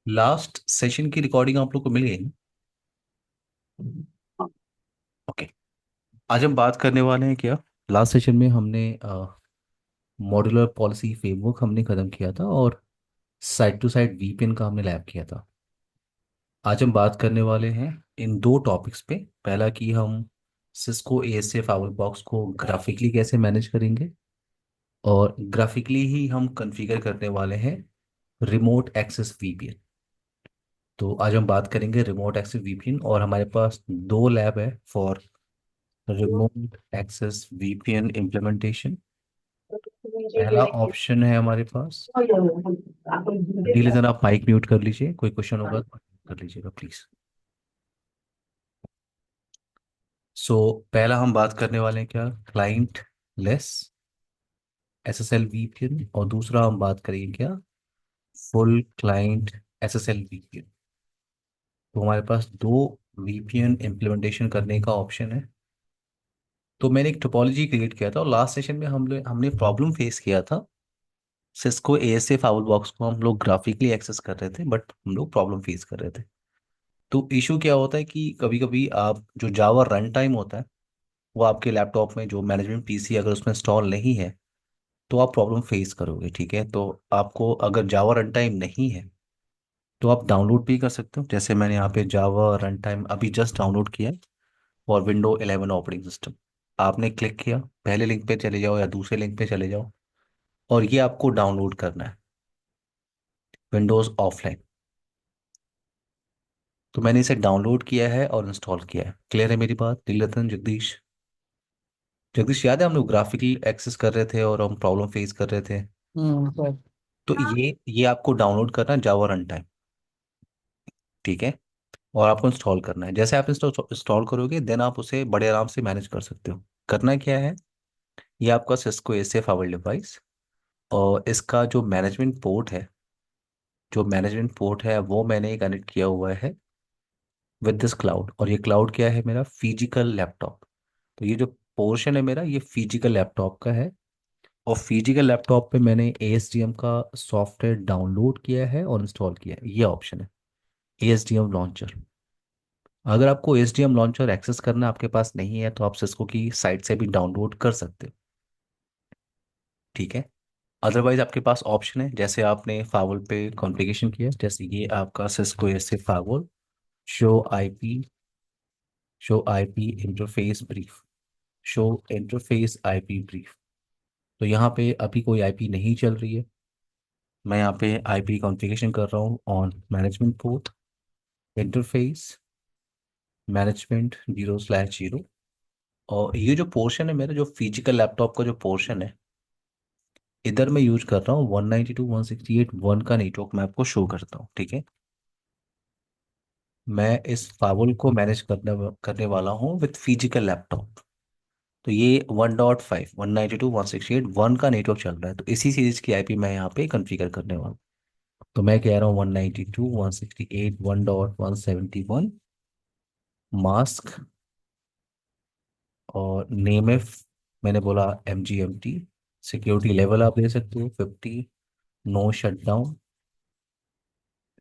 Last session की recording आप लोग को मिल गई ना? ओके। आज हम बात करने वाले हैं क्या, लास्ट सेशन में हमने मॉड्यूलर पॉलिसी फ्रेमवर्क हमने ख़त्म किया था और साइड टू साइड वीपीएन का हमने लैब किया था। आज हम बात करने वाले हैं इन दो टॉपिक्स पे। पहला कि हम सिस्को एएसए फावर बॉक्स को ग्राफिकली कैसे मैनेज करेंगे, और ग्राफिकली ही हम कॉन्फ़िगर करने वाले हैं रिमोट एक्सेस वीपीएन। तो आज हम बात करेंगे रिमोट एक्सेस वीपीएन, और हमारे पास दो लैब है for remote access VPN implementation. पहला ऑप्शन है हमारे पास, नीलेजन आप माइक म्यूट कर लीजिए, कोई क्वेश्चन होगा तो कर लीजिएगा प्लीज। सो पहला हम बात करने वाले हैं क्या, क्लाइंट लेस एसएसएल वीपीएन, और दूसरा हम बात करेंगे क्या, फुल क्लाइंट एसएसएल वीपीएन। तो हमारे पास दो वीपीएन इम्प्लीमेंटेशन करने का ऑप्शन है। तो मैंने एक टोपोलॉजी क्रिएट किया था, और लास्ट सेशन में हमने प्रॉब्लम फेस किया था। सिस्को एएसए फाउल बॉक्स को हम लोग ग्राफिकली एक्सेस कर रहे थे, बट हम लोग प्रॉब्लम फेस कर रहे थे। तो इशू क्या होता है कि कभी कभी आप जो जावा रन टाइम होता है, वो आपके लैपटॉप में जो मैनेजमेंट पीसी अगर उसमें इंस्टॉल नहीं है, तो आप प्रॉब्लम फेस करोगे। ठीक है, तो आपको अगर जावा रन टाइम नहीं है तो आप डाउनलोड भी कर सकते हो। जैसे मैंने यहाँ पे जावा रन टाइम अभी जस्ट डाउनलोड किया है और विंडो 11 ऑपरेटिंग सिस्टम। आपने क्लिक किया, पहले लिंक पे चले जाओ या दूसरे लिंक पे चले जाओ, और ये आपको डाउनलोड करना है विंडोज़ ऑफलाइन। तो मैंने इसे डाउनलोड किया है और इंस्टॉल किया है। क्लियर है मेरी बात नीलरतन, जगदीश? जगदीश, याद है हम लोग ग्राफिकली एक्सेस कर रहे थे और हम प्रॉब्लम फेस कर रहे थे? सर। तो ये आपको डाउनलोड करना है जावा रन टाइम। ठीक है, और आपको इंस्टॉल करना है। जैसे आप इंस्टॉल करोगे देन आप उसे बड़े आराम से मैनेज कर सकते हो। करना क्या है, ये आपका सिस्को एसए फावर डिवाइस, और इसका जो मैनेजमेंट पोर्ट है वो मैंने कनेक्ट किया हुआ है विद दिस क्लाउड। और ये क्लाउड क्या है, मेरा फिजिकल लैपटॉप। तो ये जो पोर्शन है मेरा, ये फिजिकल लैपटॉप का है। और फिजिकल लैपटॉप पे मैंने एएसडीएम का सॉफ्टवेयर डाउनलोड किया है और इंस्टॉल किया है। ये ऑप्शन है एएसडीएम लॉन्चर। अगर आपको एएसडीएम लॉन्चर एक्सेस करना आपके पास नहीं है, तो आप सिस्को की साइट से भी डाउनलोड कर सकते हो। ठीक है, अदरवाइज आपके पास ऑप्शन है, जैसे आपने फावल पे कॉन्फ़िगरेशन किया, जैसे ये आपका Cisco ASA firewall show IP interface brief, show interface IP brief. तो यहाँ पे अभी कोई आईपी नहीं चल रही है। मैं यहाँ पे आईपी कॉन्फ़िगरेशन कर रहा हूँ on management port interface management 0/0। और ये जो पोर्शन है मेरा, जो फिजिकल लैपटॉप का जो पोर्शन है, इधर मैं यूज कर रहा हूँ 192.168.1 का नेटवर्क। मैं आपको शो करता हूँ। ठीक है, मैं इस फावल को मैनेज करने वाला हूँ विथ फिजिकल लैपटॉप। तो ये 1.5 192.168.1 का नेटवर्क चल रहा है, तो इसी सीरीज की आईपी मैं यहाँ पे कॉन्फ़िगर करने वाला हूँ। तो मैं कह रहा हूँ 192.168.1.171 मास्क, और नेम एफ मैंने बोला MGMT। सिक्योरिटी लेवल आप दे सकते हो 50। No shutdown,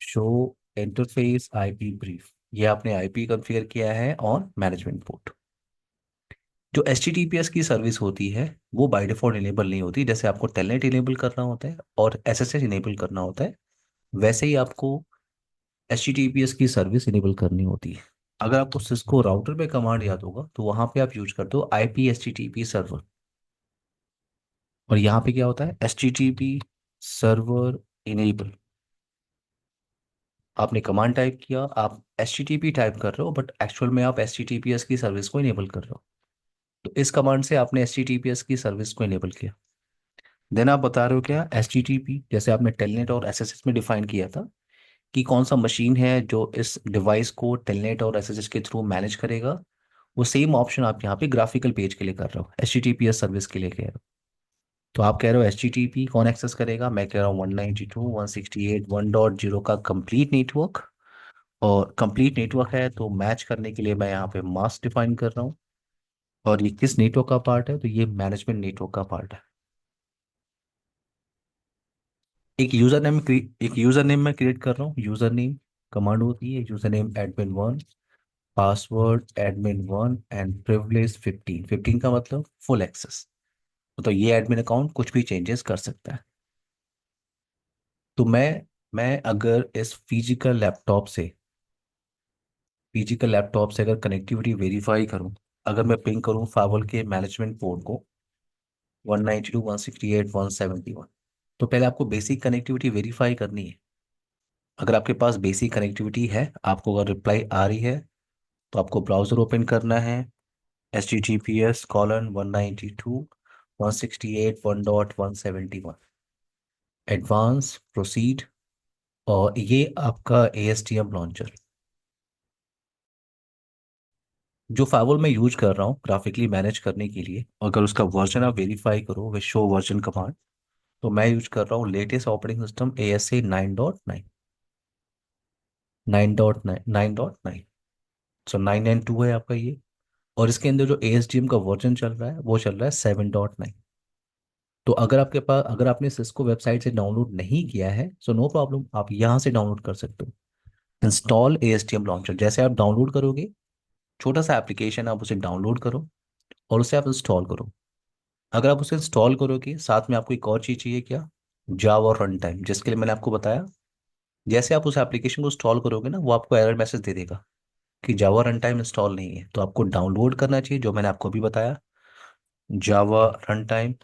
show interface IP brief. ये आपने आईपी कॉन्फ़िगर किया है ऑन मैनेजमेंट पोर्ट। जो एच की सर्विस होती है वो बाय डिफॉल्ट इनेबल नहीं होती। जैसे आपको टेलनेट इनेबल करना होता है और एसएसएच इनेबल करना होता है, वैसे ही आपको एच की सर्विस इनेबल करनी होती है। अगर आपको सिस्को राउटर पे कमांड याद होगा तो वहां पे आप यूज करते हो IP सर्वर। और यहाँ पे क्या होता है, एच सर्वर इनेबल। आपने कमांड टाइप किया, आप एच टाइप कर रहे हो, बट एक्चुअल में आप एच की सर्विस को इनेबल कर रहे हो। तो इस कमांड से आपने एच की सर्विस को इनेबल किया। देन आप बता रहे हो क्या, एच जैसे आपने टेलनेट और एसएसएच में डिफाइन किया था कि कौन सा मशीन है जो इस डिवाइस को टेलनेट और एसएसएच के थ्रू मैनेज करेगा। वो सेम ऑप्शन आप यहाँ पे ग्राफिकल पेज के लिए कर रहे हो, एच सर्विस के लिए कह रहे हो। तो आप कह रहे हो एच कौन एक्सेस करेगा, मैं कह रहा हूँ 192.168.1.0 का कंप्लीट नेटवर्क। और कंप्लीट नेटवर्क है तो मैच करने के लिए मैं यहाँ पे मास्क डिफाइन कर रहा हूँ। और ये किस नेटवर्क का पार्ट है, तो ये मैनेजमेंट नेटवर्क का पार्ट है। एक यूजर नेम मैं क्रिएट कर रहा हूँ। यूजर नेम कमांड होती है, user name admin1, password admin1 and privilege 15। 15 का मतलब फुल एक्सेस, तो ये एडमिन अकाउंट कुछ भी चेंजेस कर सकता है। तो मैं अगर इस फिजिकल लैपटॉप से अगर कनेक्टिविटी वेरीफाई करूं, अगर मैं पिंग करूं फावल के मैनेजमेंट पोर्ट को 192.168.171, तो पहले आपको बेसिक कनेक्टिविटी वेरीफाई करनी है। अगर आपके पास बेसिक कनेक्टिविटी है, आपको अगर रिप्लाई आ रही है, तो आपको ब्राउजर ओपन करना है, https://192.168.1.171, एडवांस, प्रोसीड, और ये आपका ASTM लॉन्चर। जो फाइवल मैं यूज कर रहा हूँ ग्राफिकली मैनेज करने के लिए, अगर उसका वर्जन आप वेरीफाई करो विद शो वर्जन कमांड, तो मैं यूज कर रहा हूँ लेटेस्ट ऑपरेटिंग सिस्टम ASA 9.9, 9.9, 9.9। सो 992 है आपका ये। और इसके अंदर जो ASDM का वर्जन चल रहा है वो चल रहा है 7.9। तो अगर आपने सिस्को वेबसाइट से डाउनलोड नहीं किया है, सो नो प्रॉब्लम, आप यहाँ से डाउनलोड कर सकते हो। इंस्टॉल ASTM लॉन्चर, जैसे आप डाउनलोड करोगे, छोटा सा एप्लीकेशन, आप उसे डाउनलोड करो और उसे आप इंस्टॉल करो। अगर आप उसे इंस्टॉल करोगे, साथ में आपको एक और चीज़ चाहिए क्या, जावा रन टाइम, जिसके लिए मैंने आपको बताया। जैसे आप उस एप्लीकेशन को इंस्टॉल करोगे ना, वो आपको एरर मैसेज दे देगा कि जावा रन टाइम इंस्टॉल नहीं है। तो आपको डाउनलोड करना चाहिए, जो मैंने आपको अभी बताया, जावा रन टाइम।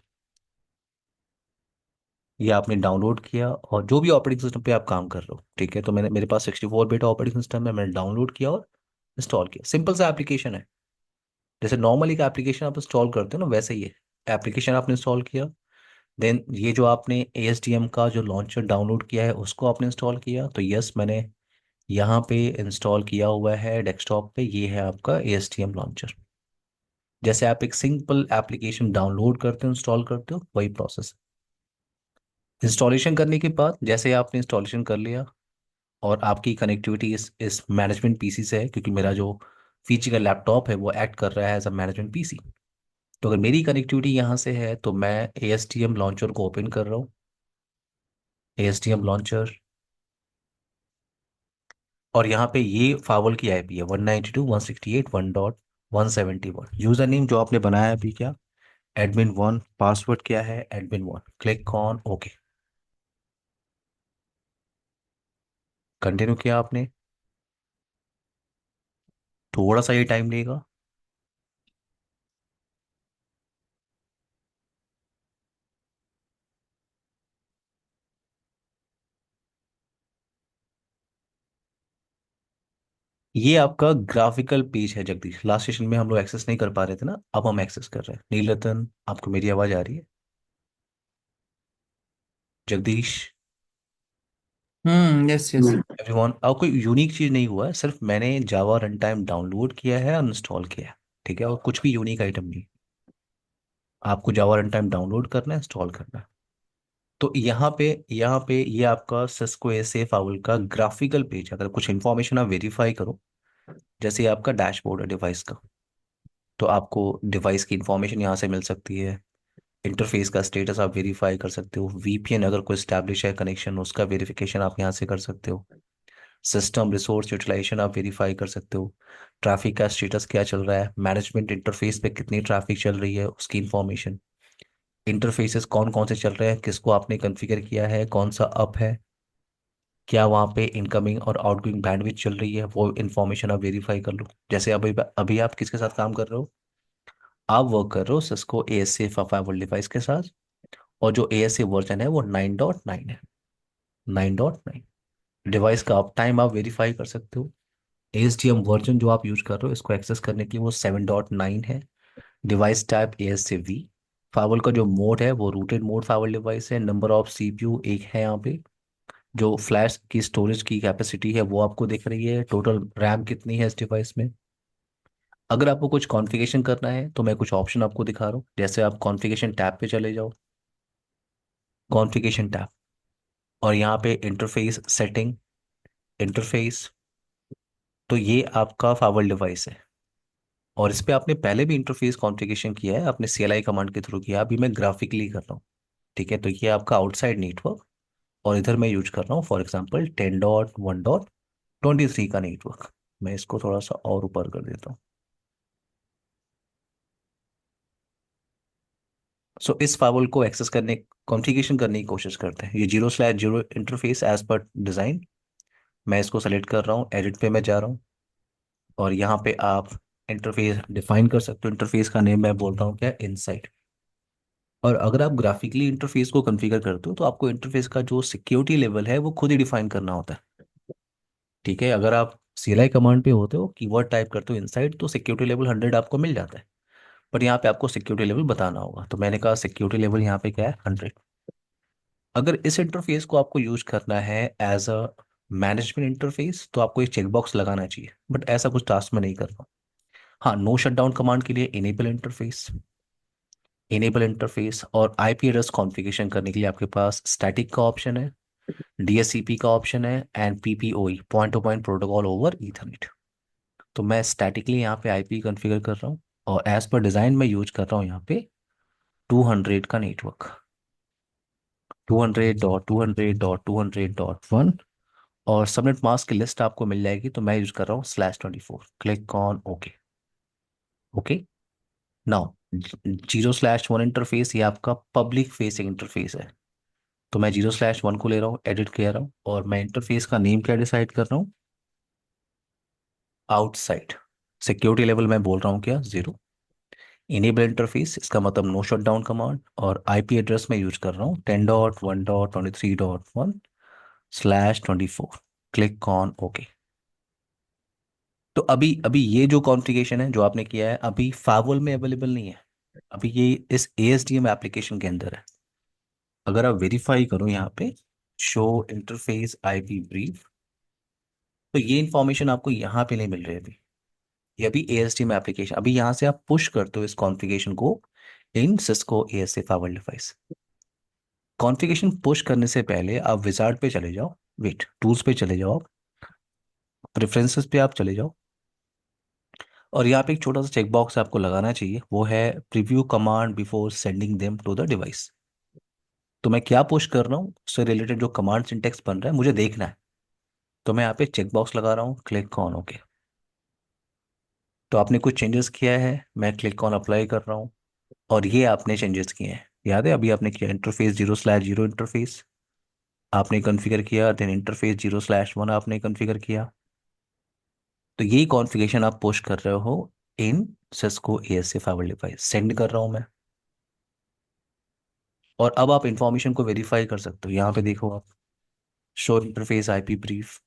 ये आपने डाउनलोड किया, और जो भी ऑपरेटिंग सिस्टम पे आप काम कर रहे हो, ठीक है, तो मेरे पास 64 बिट ऑपरेटिंग सिस्टम है, मैंने डाउनलोड किया और इंस्टॉल किया। सिंपल सा एप्लीकेशन है, जैसे नॉर्मली का एप्लीकेशन आप इंस्टॉल करते हो ना, वैसे ही है। एप्लीकेशन आपने इंस्टॉल किया, देन ये जो आपने ASDM का जो लॉन्चर डाउनलोड किया है उसको आपने इंस्टॉल किया, तो यस, मैंने यहाँ पे इंस्टॉल किया हुआ है डेस्कटॉप पे। ये है आपका ASDM लॉन्चर। जैसे आप एक सिंपल एप्लीकेशन डाउनलोड करते हो, इंस्टॉल करते हो, वही प्रोसेस। इंस्टॉलेशन करने के बाद, जैसे आपने इंस्टॉलेशन कर लिया और आपकी कनेक्टिविटी इस मैनेजमेंट पीसी से है, क्योंकि मेरा जो फीचर का लैपटॉप है वो एक्ट कर रहा है एज अ मैनेजमेंट पीसी। तो अगर मेरी कनेक्टिविटी यहाँ से है, तो मैं ASTM लॉन्चर को ओपन कर रहा हूँ। ASTM लॉन्चर, और यहाँ पे ये फावल की IP है 192.168.1.171। यूजर नेम जो आपने बनाया है अभी क्या, admin1, पासवर्ड क्या है admin1, click on okay. Continue किया आपने, थोड़ा सा ये टाइम लेगा। ये आपका ग्राफिकल पेज है जगदीश। लास्ट सेशन में हम लोग एक्सेस नहीं कर पा रहे थे ना, अब हम एक्सेस कर रहे हैं। नीलरतन, आपको मेरी आवाज आ रही है? Jagdish, yes yes. एवरीवन, अब कोई यूनिक चीज नहीं हुआ है, सिर्फ मैंने जावा रन टाइम डाउनलोड किया है और इंस्टॉल किया है, ठीक है, और कुछ भी यूनिक आइटम नहीं। आपको जावा रन टाइम डाउनलोड करना है, इंस्टॉल करना है। तो यहाँ पे ये आपका सिस्को एसे फाउल का ग्राफिकल पेज। अगर कुछ इंफॉर्मेशन आप वेरीफाई करो, जैसे ये आपका डैशबोर्ड है डिवाइस का, तो आपको डिवाइस की इंफॉर्मेशन यहाँ से मिल सकती है। इंटरफेस का स्टेटस आप वेरीफाई कर सकते हो। VPN अगर कोई स्टैब्लिश है कनेक्शन, उसका वेरिफिकेशन आप यहाँ से कर सकते हो। सिस्टम रिसोर्स यूटिलाइजेशन आप वेरीफाई कर सकते हो। ट्रैफिक का स्टेटस क्या चल रहा है, मैनेजमेंट इंटरफेस पे कितनी ट्रैफिक चल रही है, उसकी इंफॉर्मेशन। इंटरफेसेस कौन कौन से चल रहे हैं, किसको आपने कॉन्फ़िगर किया है, कौन सा अप है, क्या वहाँ पे इनकमिंग और आउटगोइंग बैंडविड्थ चल रही है, वो इन्फॉर्मेशन आप वेरीफाई कर लो। जैसे अभी अभी आप किसके साथ काम कर रहे हो, आप वर्क कर रहे हो सिस्को ASA फाइव डिवाइस के साथ, और जो ASA वर्जन है वो 9.9 है, 9.9। डिवाइस का अप टाइम आप वेरीफाई कर सकते हो। ASDM वर्जन जो आप यूज कर रहे हो, इसको एक्सेस करने के लिए वो 7.9 है। Device type ASA V। फाइवल का जो मोड है वो रूटेड मोड फाइवल डिवाइस है। नंबर ऑफ CPU एक है यहाँ पे। जो फ्लैश की स्टोरेज की कैपेसिटी है वो आपको दिख रही है। टोटल रैम कितनी है इस डिवाइस में। अगर आपको कुछ कॉन्फ़िगरेशन करना है, तो मैं कुछ ऑप्शन आपको दिखा रहा हूँ। जैसे आप कॉन्फ़िगरेशन टैब पे चले जाओ, कॉन्फ़िगरेशन टैब, और यहाँ पे इंटरफेस सेटिंग, इंटरफेस, तो ये आपका फाइवल डिवाइस है। और इस पे आपने पहले भी इंटरफेस कॉन्फ़िगरेशन किया है, आपने CLI कमांड के थ्रू किया। अभी मैं ग्राफिकली कर रहा हूँ, ठीक है। तो ये आपका आउटसाइड नेटवर्क, और इधर मैं यूज कर रहा हूँ फॉर एग्जांपल 10.1.23 का नेटवर्क। मैं इसको थोड़ा सा और ऊपर कर देता हूँ। सो इस फाइल को एक्सेस करने, कॉन्फ़िगरेशन करने की कोशिश करते हैं। ये 0/0 इंटरफेस एज पर डिज़ाइन। मैं इसको सेलेक्ट कर रहा हूँ, एडिट पे मैं जा रहा हूँ, और यहाँ पे आप इंटरफेस डिफाइन कर सकते हो। इंटरफेस का नेम मैं बोलता हूँ क्या, इनसाइड। और अगर आप ग्राफिकली इंटरफेस को कॉन्फ़िगर करते हो तो आपको इंटरफेस का जो सिक्योरिटी लेवल है वो खुद ही डिफाइन करना होता है। ठीक है, अगर आप CLI कमांड पे होते हो, कीवर्ड टाइप करते हो इनसाइड, तो सिक्योरिटी लेवल 100 आपको मिल जाता है। पर यहाँ पे आपको सिक्योरिटी लेवल बताना होगा, तो मैंने कहा सिक्योरिटी लेवल यहाँ पे क्या है, 100। अगर इस इंटरफेस को आपको यूज करना है एज अ मैनेजमेंट इंटरफेस, तो आपको ये चेकबॉक्स लगाना चाहिए, बट ऐसा कुछ टास्क में नहीं कर रहा हूँ। हाँ, नो शटडाउन कमांड के लिए इनेबल इंटरफेस और IP एड्रेस कॉन्फ़िगरेशन करने के लिए आपके पास स्टैटिक का ऑप्शन है, DSCP का ऑप्शन है, and PPOE, point two point protocol over Ethernet. तो मैं स्टैटिकली यहाँ पे IP कॉन्फ़िगर कर रहा हूँ, और एज पर डिज़ाइन मैं यूज कर रहा हूँ यहाँ पे 200 का नेटवर्क, 200.200.200.1। और सबनेट मास्क की लिस्ट आपको मिल जाएगी, तो मैं यूज कर रहा हूँ /24। Click on okay. Okay, now 0/1 interface ये आपका पब्लिक फेसिंग इंटरफेस है, तो मैं 0/1 को ले रहा हूँ, एडिट कर रहा हूँ, और मैं इंटरफेस का नेम क्या डिसाइड कर रहा हूँ, आउटसाइड। सिक्योरिटी लेवल मैं बोल रहा हूँ क्या, 0। इनेबल इंटरफेस, इसका मतलब नो शट डाउन कमांड, और IP एड्रेस में यूज कर रहा हूँ 10.1.23.1/24। Click on okay. तो अभी अभी ये जो कॉन्फ़िगरेशन है जो आपने किया है, अभी फावल में अवेलेबल नहीं है। अभी ये इस ASDM एप्लीकेशन के अंदर है। अगर आप वेरीफाई करो यहाँ पे, शो इंटरफेस IP ब्रीफ, तो ये इंफॉर्मेशन आपको यहाँ पे नहीं मिल रही अभी। ये अभी ASDM एप्लीकेशन, अभी यहाँ से आप पुश करते हो इस कॉन्फ़िगरेशन को in Cisco ASA firewall device. Configuration push करने से पहले आप विजार्ड पे चले जाओ, वेट, टूल्स पे चले जाओ, प्रेफरेंसेस पे आप चले जाओ, और यहाँ पे एक छोटा सा चेकबॉक्स आपको लगाना चाहिए, वो है preview command before sending them to the device. तो मैं क्या पुश कर रहा हूँ, उससे रिलेटेड जो कमांड सिंटेक्स बन रहा है मुझे देखना है, तो मैं यहाँ पे चेकबॉक्स लगा रहा हूँ, क्लिक ऑन ओके। तो आपने कुछ चेंजेस किया है, मैं क्लिक ऑन अप्लाई कर रहा हूँ, और ये आपने चेंजेस किए हैं, याद है, अभी आपने किया इंटरफेस 0/0 इंटरफेस आपने कॉन्फ़िगर किया, देन इंटरफेस 0/1 आपने कॉन्फ़िगर किया। तो यही कॉन्फ़िगरेशन आप पुश कर रहे हो in Cisco ASA firewall device, send कर रहा हूँ मैं। और अब आप इंफॉर्मेशन को वेरीफाई कर सकते हो, यहाँ पे देखो आप, शो इंटरफेस IP ब्रीफ।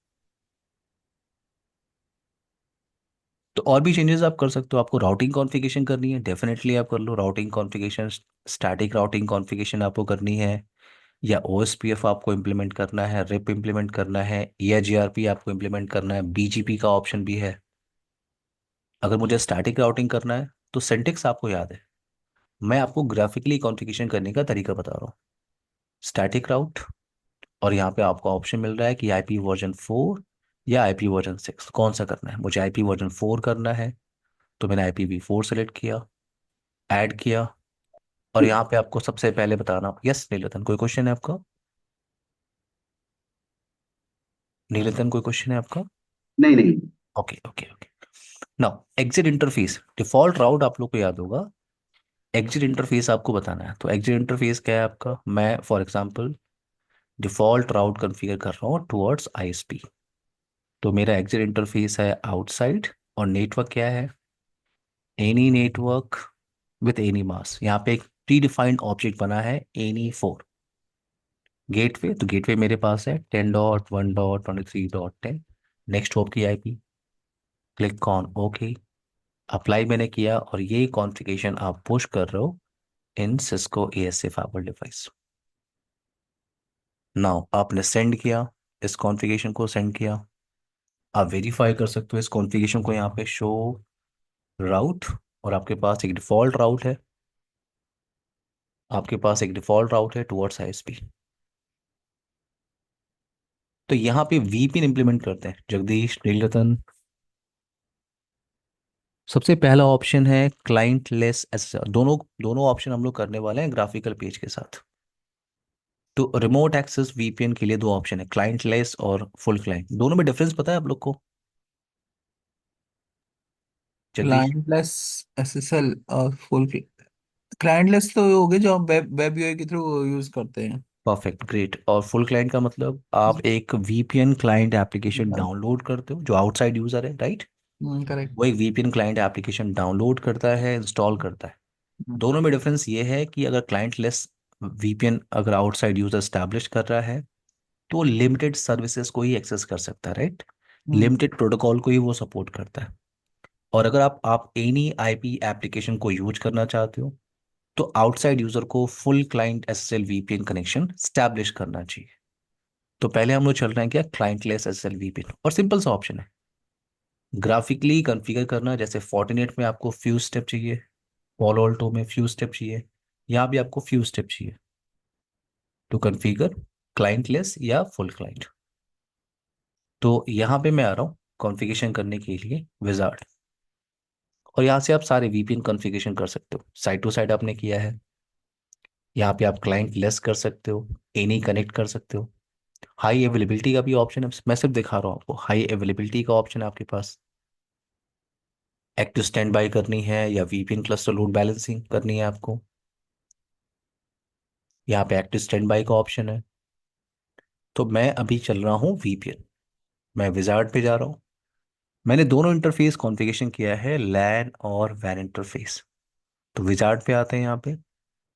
तो और भी चेंजेस आप कर सकते हो। आपको राउटिंग कॉन्फ़िगरेशन करनी है, डेफिनेटली आप कर लो routing configuration. Static routing configuration आपको करनी है, या OSPF आपको इम्प्लीमेंट करना है, RIP इम्प्लीमेंट करना है, या GRP आपको इम्प्लीमेंट करना है, BGP का ऑप्शन भी है। अगर मुझे स्टैटिक राउटिंग करना है तो सिंटेक्स आपको याद है, मैं आपको ग्राफिकली कॉन्फ़िगरेशन करने का तरीका बता रहा हूँ। स्टैटिक राउट, और यहाँ पे आपको ऑप्शन मिल रहा है कि IP वर्जन 4 या IP वर्जन 6 कौन सा करना है। मुझे IP वर्जन 4 करना है, तो मैंने IPv4 सेलेक्ट किया, ऐड किया, और यहाँ पे आपको सबसे पहले बताना, यस नीलतन कोई क्वेश्चन है आपका, नीलतन कोई क्वेश्चन है आपका? नहीं नहीं। Okay okay okay. Now exit interface, default route आप लोग को याद होगा, एग्जिट इंटरफेस आपको बताना है। तो एग्जिट इंटरफेस क्या है आपका, मैं for example default route configure कर रहा हूँ टुवर्ड्स ISP, तो मेरा एग्जिट इंटरफेस है आउटसाइड, और नेटवर्क क्या है, एनी नेटवर्क विथ एनी मास। यहाँ पे एक प्री डिफाइंड ऑब्जेक्ट बना है any4 गेटवे, तो गेटवे मेरे पास है 10.1.23.10। नेक्स्ट होप की IP, click on okay, apply मैंने किया, और ये कॉन्फ़िगरेशन आप पुश कर रहे हो in Cisco ASA firewall device. Now आपने सेंड किया, इस कॉन्फ़िगरेशन को सेंड किया। आप वेरीफाई कर सकते हो इस कॉन्फ़िगरेशन को, यहाँ पे शो राउट, और आपके पास एक डिफ़ॉल्ट राउट है, टुवर्ड्स ISP। तो यहाँ पे VPN इंप्लीमेंट करते हैं, जगदीश नीलरतन। सबसे पहला ऑप्शन है क्लाइंट लेस SSL, दोनों दोनों ऑप्शन हम लोग करने वाले हैं ग्राफिकल पेज के साथ। तो रिमोट एक्सेस वीपीएन के लिए दो ऑप्शन है, क्लाइंट लेस और फुल क्लाइंट। दोनों में डिफरेंस पता है आप लोग को, जगदीश? क्लाइंटलेस एसएसएल और फुल। क्लाइंटलेस तो हो गए जो हम वेब वेब यूआई के थ्रू यूज करते हैं। Perfect, great. और फुल क्लाइंट का मतलब आप एक वीपीएन क्लाइंट एप्लीकेशन डाउनलोड करते हो जो आउटसाइड यूजर है, राइट? करेक्ट। वो एक वीपीएन क्लाइंट एप्लीकेशन डाउनलोड करता है, इंस्टॉल करता है। दोनों में डिफरेंस ये है कि अगर क्लाइंट लेस वीपीएन अगर आउटसाइड यूजर स्टैब्लिश कर रहा है तो लिमिटेड सर्विसेज को ही एक्सेस कर सकता है, राइट? लिमिटेड प्रोटोकॉल को ही वो सपोर्ट करता है। और अगर आप एनी आईपी एप्लीकेशन को यूज करना चाहते हो तो आउटसाइड यूजर को full client SSL VPN connection establish करना चाहिए। तो पहले हम लोग चल रहे हैं क्या, क्लाइंट लेस एसएसएल वीपीएन, और सिंपल सा ऑप्शन है ग्राफिकली कॉन्फ़िगर करना। जैसे फोर्टिनेट में आपको फ्यू स्टेप चाहिए, पॉलो अल्टो में फ्यू स्टेप चाहिए, यहाँ भी आपको फ्यू स्टेप चाहिए टू कॉन्फ़िगर क्लाइंट लेस या फुल क्लाइंट। तो यहाँ पे मैं आ रहा हूँ कॉन्फ़िगरेशन करने के लिए विजार्ड, और यहाँ से आप सारे वीपीएन कॉन्फ़िगरेशन कर सकते हो। साइड टू साइड आपने किया है, यहाँ पे आप क्लाइंट लेस कर सकते हो, एनी कनेक्ट कर सकते हो। हाई अवेलेबिलिटी का भी ऑप्शन है, मैं सिर्फ दिखा रहा हूँ आपको। हाई अवेलेबिलिटी का ऑप्शन है आपके पास, एक्टिव स्टैंड बाय करनी है या वीपीएन क्लस्टर लोड बैलेंसिंग करनी है आपको, यहाँ पे एक्टिव स्टैंड बाय का ऑप्शन है। तो मैं अभी चल रहा हूँ वीपीएन, मैं विजार्ड पे जा रहा हूँ। मैंने दोनों इंटरफेस कॉन्फ़िगरेशन किया है, लैन और वैन इंटरफेस। तो विजार्ड पे आते हैं यहाँ पे,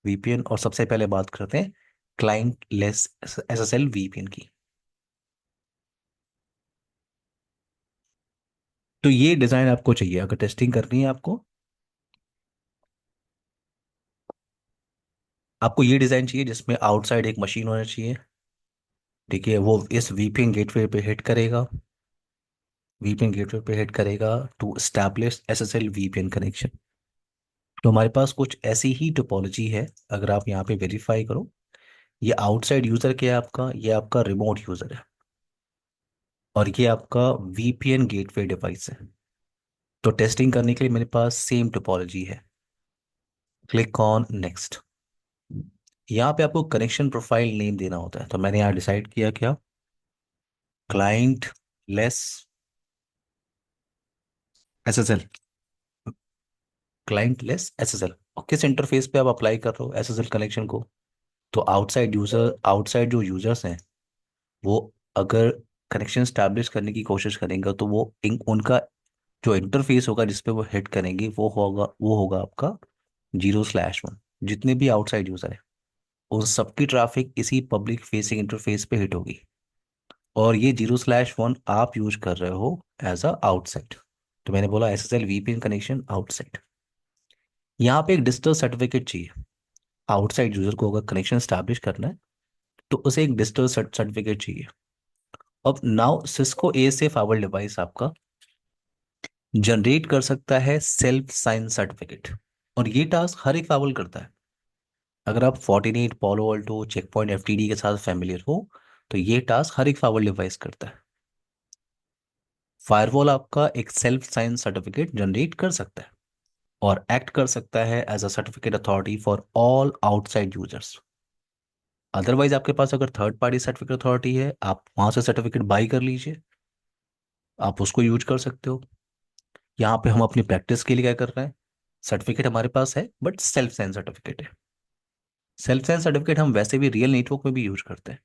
वीपीएन, और सबसे पहले बात करते हैं क्लाइंट लेस एसएसएल वीपीएन की। तो ये डिजाइन आपको चाहिए अगर टेस्टिंग करनी है आपको। आपको ये डिजाइन चाहिए जिसमें आउटसाइड एक मशीन होना चाहिए, ठीक है? वो इस वीपीएन गेटवे पे हिट करेगा, वीपीएन गेटवे पे हिट करेगा to establish SSL VPN connection. तो हमारे पास कुछ ऐसी ही टोपोलॉजी है। अगर आप यहाँ पे वेरीफाई करो, ये आउटसाइड यूजर क्या है आपका, ये आपका रिमोट यूजर है, और ये आपका वीपीएन गेटवे डिवाइस है। तो टेस्टिंग करने के लिए मेरे पास सेम टोपोलॉजी है। Click on next. यहाँ पे आपको कनेक्शन प्रोफाइल नेम देना होता है, तो मैंने यहाँ डिसाइड किया क्या, client less SSL, client less SSL. और किस इंटरफेस पे आप अप्लाई कर रहे हो एसएसएल कनेक्शन को? तो आउटसाइड जो यूजर्स हैं वो अगर कनेक्शन स्टैब्लिश करने की कोशिश करेंगे तो उनका जो इंटरफेस होगा जिसपे वो हिट करेंगे वो होगा आपका 0/1। जितने भी आउटसाइड यूजर है उन सबकी ट्रैफिक इसी पब्लिक फेसिंग इंटरफेस पे हिट होगी, और ये 0/1 आप यूज कर रहे हो एज अ आउटसाइड। तो मैंने बोला एसएसएल वीपीएन कनेक्शन आउटसाइड। यहाँ पे एक डिजिटल सर्टिफिकेट चाहिए। आउटसाइड यूजर को अगर कनेक्शन स्टैब्लिश करना है तो उसे एक डिजिटल सर्टिफिकेट चाहिए। अब नाउ सिस्को ए से फाइबर डिवाइस आपका जनरेट कर सकता है सेल्फ साइन सर्टिफिकेट, और ये टास्क हर एक फाइबर करता है। अगर आप Fortinet, Palo Alto, Check Point FTD के साथ फैमिलियर हो तो ये टास्क हर एक फाइबर डिवाइस करता है। फायरवॉल आपका एक सेल्फ साइन सर्टिफिकेट जनरेट कर सकता है और एक्ट कर सकता है as a certificate authority for all outside users. Otherwise आपके पास अगर थर्ड पार्टी सर्टिफिकेट अथॉरिटी है, आप वहां से सर्टिफिकेट बाई कर लीजिए, आप उसको यूज कर सकते हो। यहाँ पे हम अपनी प्रैक्टिस के लिए क्या कर रहे हैं, सर्टिफिकेट हमारे पास है बट सेल्फ साइन सर्टिफिकेट है। सेल्फ साइन सर्टिफिकेट हम वैसे भी रियल नेटवर्क में भी यूज करते हैं।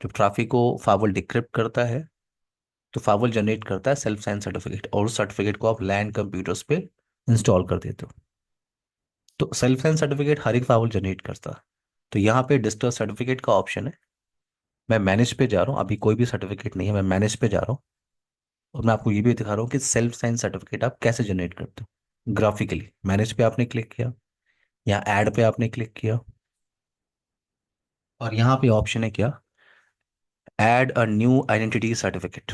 जब ट्रैफिक को फाइवल डिक्रिप्ट करता है तो फाइवल जनरेट करता है सेल्फ साइन सर्टिफिकेट, और उस सर्टिफिकेट को आप लैंड कंप्यूटर्स पे इंस्टॉल कर देते हो। तो सेल्फ साइन सर्टिफिकेट हर एक फाइवल जनरेट करता है। तो यहाँ पे डिजिटल सर्टिफिकेट का ऑप्शन है। मैं मैनेज पे जा रहा हूँ, अभी कोई भी सर्टिफिकेट नहीं है, मैं मैनेज पे जा रहा हूँ। और मैं आपको ये भी दिखा रहा हूँ कि सेल्फ साइन सर्टिफिकेट आप कैसे जनरेट करते हो ग्राफिकली। मैनेज पे आपने क्लिक किया, यहाँ ऐड पे आपने क्लिक किया, और यहाँ पे ऑप्शन है क्या, add a new identity certificate.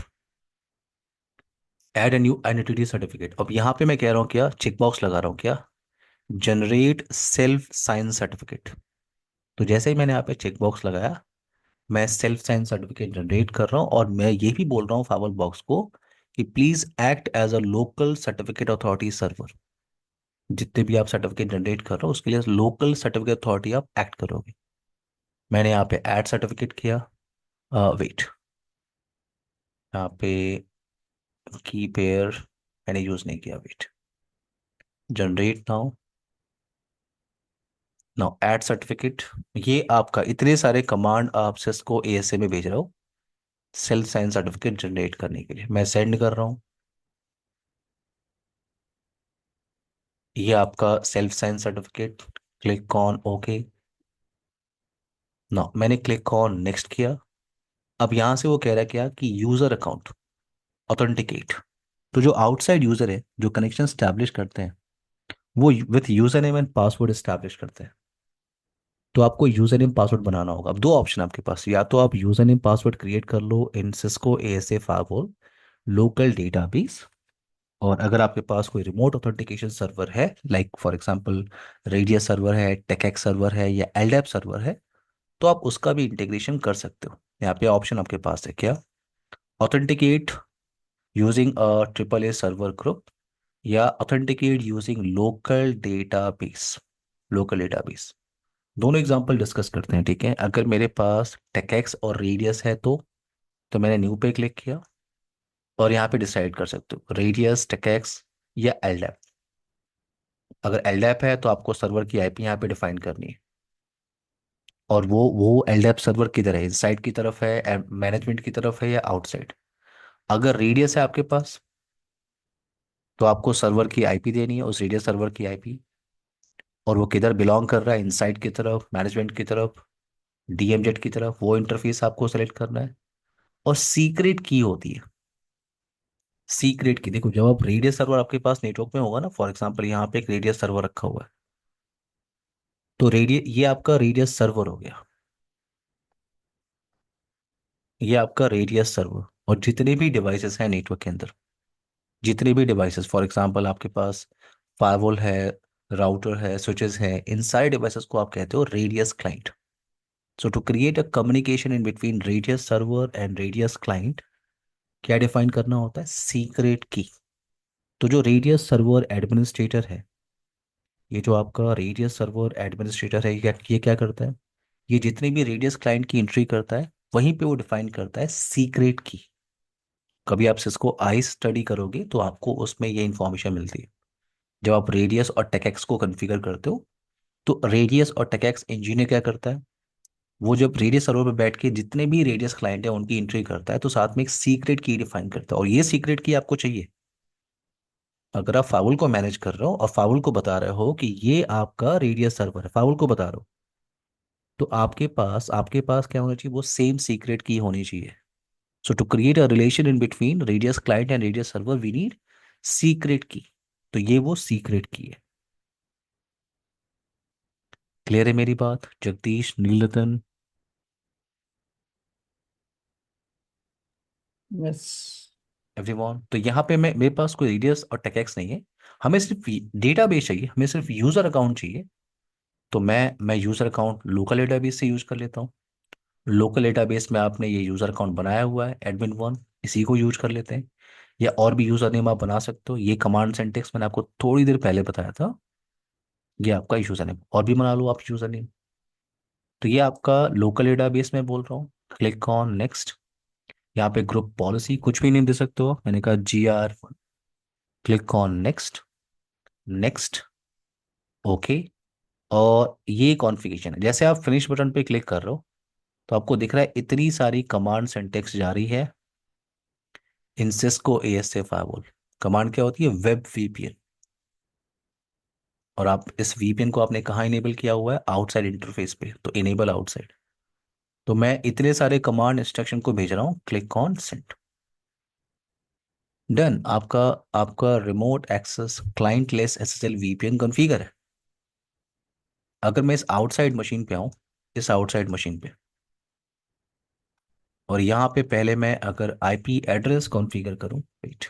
Add a new identity certificate. अब यहाँ पे मैं कह रहा हूँ क्या, चेक बॉक्स लगा रहा हूँ क्या, जनरेट सेल्फ साइन सर्टिफिकेट। तो जैसे ही मैंने यहाँ पे चेक बॉक्स लगाया, मैं सेल्फ साइन सर्टिफिकेट जनरेट कर रहा हूँ, और मैं ये भी बोल रहा हूँ फाइवर बॉक्स को कि please act as a local certificate authority server. जितने भी आप सर्टिफिकेट जनरेट कर रहे हो उसके लिए लोकल सर्टिफिकेट अथॉरिटी आप एक्ट करोगे। मैंने यहाँ पे ऐड सर्टिफिकेट किया, वेट, यहाँ पे की पेयर मैंने यूज नहीं किया, wait, generate now, now add certificate. ये आपका इतने सारे कमांड आप सिस्को एएसए में भेज रहा हो सेल्फ साइन सर्टिफिकेट जनरेट करने के लिए। मैं सेंड कर रहा हूँ। ये आपका self sign certificate, click on okay. ना मैंने क्लिक ऑन नेक्स्ट किया। अब यहां से वो कह रहा है क्या कि यूजर अकाउंट ऑथेंटिकेट। तो जो आउटसाइड यूजर है जो कनेक्शन स्टैब्लिश करते हैं वो with user name and password establish करते हैं। तो आपको यूजर नेम पासवर्ड बनाना होगा। अब दो ऑप्शन आपके पास, या तो आप यूजर नेम पासवर्ड क्रिएट कर लो in Cisco ASA firewall local database, और अगर आपके पास कोई रिमोट ऑथेंटिकेशन सर्वर है like for example RADIUS server है, टेकएक्स सर्वर है या एलडैप सर्वर है, तो आप उसका भी इंटीग्रेशन कर सकते हो। यहाँ पे ऑप्शन आपके पास है क्या, authenticate using a triple A server group या ऑथेंटिकेट यूजिंग लोकल डेटाबेस। दोनों एग्जांपल डिस्कस करते हैं, ठीक है। अगर मेरे पास टेकएक्स और रेडियस है तो मैंने न्यू पे क्लिक किया, और यहाँ पे डिसाइड कर सकते हो रेडियस, टेकएक्स या एलडैप। अगर एलडैप है तो आपको सर्वर की आईपी यहाँ पे डिफाइन करनी है, और वो एलडैप सर्वर किधर है, इनसाइड की तरफ है, मैनेजमेंट की तरफ है या आउटसाइड। अगर रेडियस है आपके पास तो आपको सर्वर की आईपी देनी है, उस रेडियस सर्वर की आईपी, और वो किधर बिलोंग कर रहा है, इनसाइड की तरफ, मैनेजमेंट की तरफ, डीएमजेड की तरफ, वो इंटरफेस आपको सेलेक्ट करना है। और सीक्रेट की होती है, सीक्रेट की देखो, जब आप रेडियस सर्वर आपके पास नेटवर्क में होगा ना, फॉर एग्जांपल यहाँ पे एक रेडियस सर्वर रखा हुआ है, तो रेडियस, ये आपका रेडियस सर्वर हो गया, ये आपका रेडियस सर्वर। और जितने भी डिवाइसेस हैं नेटवर्क के अंदर, जितने भी डिवाइसेस, फॉर एग्जांपल आपके पास फायरवॉल है, राउटर है, स्विचेस है, इन सारे डिवाइसेस को आप कहते हो radius client. So to create a communication in between radius server and radius client, क्या डिफाइन करना होता है, सीक्रेट की। तो जो रेडियस सर्वर एडमिनिस्ट्रेटर है, ये जो आपका रेडियस सर्वर एडमिनिस्ट्रेटर है, ये क्या करता है, ये जितने भी रेडियस क्लाइंट की एंट्री करता है वहीं पे वो डिफाइन करता है सीक्रेट की। कभी आप इसको आई स्टडी करोगे तो आपको उसमें ये इंफॉर्मेशन मिलती है। जब आप रेडियस और टेकेक्स को कॉन्फ़िगर करते हो, तो रेडियस और टेकेक्स इंजीनियर क्या करता है, वो जब रेडियस सर्वर पे बैठ के जितने भी रेडियस क्लाइंट है उनकी एंट्री करता है, तो साथ में एक सीक्रेट की डिफाइन करता है, और ये सीक्रेट की आपको चाहिए। अगर आप फाउल को मैनेज कर रहे हो और फाउल को बता रहे हो कि ये आपका रेडियस सर्वर है, फाउल को बता रहे हो, तो आपके पास क्या होना चाहिए, वो सेम सीक्रेट की होनी चाहिए। So to create a relation in between RADIUS client and RADIUS server we need secret की। तो ये वो सीक्रेट की है। क्लियर है मेरी बात, जगदीश, नीलरतन, यस। एवरीवन? तो यहाँ पे मेरे पास कोई रेडियस और टेकेक्स नहीं है, हमें सिर्फ डेटाबेस चाहिए, हमें सिर्फ यूजर अकाउंट चाहिए। तो मैं यूजर अकाउंट लोकल डेटाबेस से यूज कर लेता हूँ। लोकल डेटाबेस में आपने ये यूजर अकाउंट बनाया हुआ है एडमिन वन, इसी को यूज कर लेते हैं। या और भी यूजर नेम आप बना सकते हो, ये कमांड सिंटेक्स मैंने आपको थोड़ी देर पहले बताया था। ये आपका यूजर नेम, और भी बना लो आप यूजर नेम। तो ये आपका लोकल डेटाबेस में बोल रहा हूँ। Click on next. यहाँ पे ग्रुप पॉलिसी कुछ भी नहीं दे सकते हो, मैंने कहा GR। Click on next, next, okay. और ये कॉन्फ़िगरेशन है, जैसे आप फिनिश बटन पे क्लिक कर रहे हो तो आपको दिख रहा है इतनी सारी कमांड सिंटेक्स जारी है इन सिस्को एएसए फायरवॉल। कमांड क्या होती है, वेब वीपीएन। और आप इस वीपीएन को आपने कहाँ इनेबल किया हुआ है, आउटसाइड इंटरफेस पे, तो इनेबल आउटसाइड। तो मैं इतने सारे कमांड इंस्ट्रक्शन को भेज रहा हूँ, क्लिक ऑन सेंड। डन। आपका आपका remote access clientless SSL VPN configure है। अगर मैं इस आउटसाइड मशीन पे आऊँ, इस आउटसाइड मशीन पे, और यहाँ पे पहले मैं अगर आईपी एड्रेस कॉन्फ़िगर करूँ, वेट,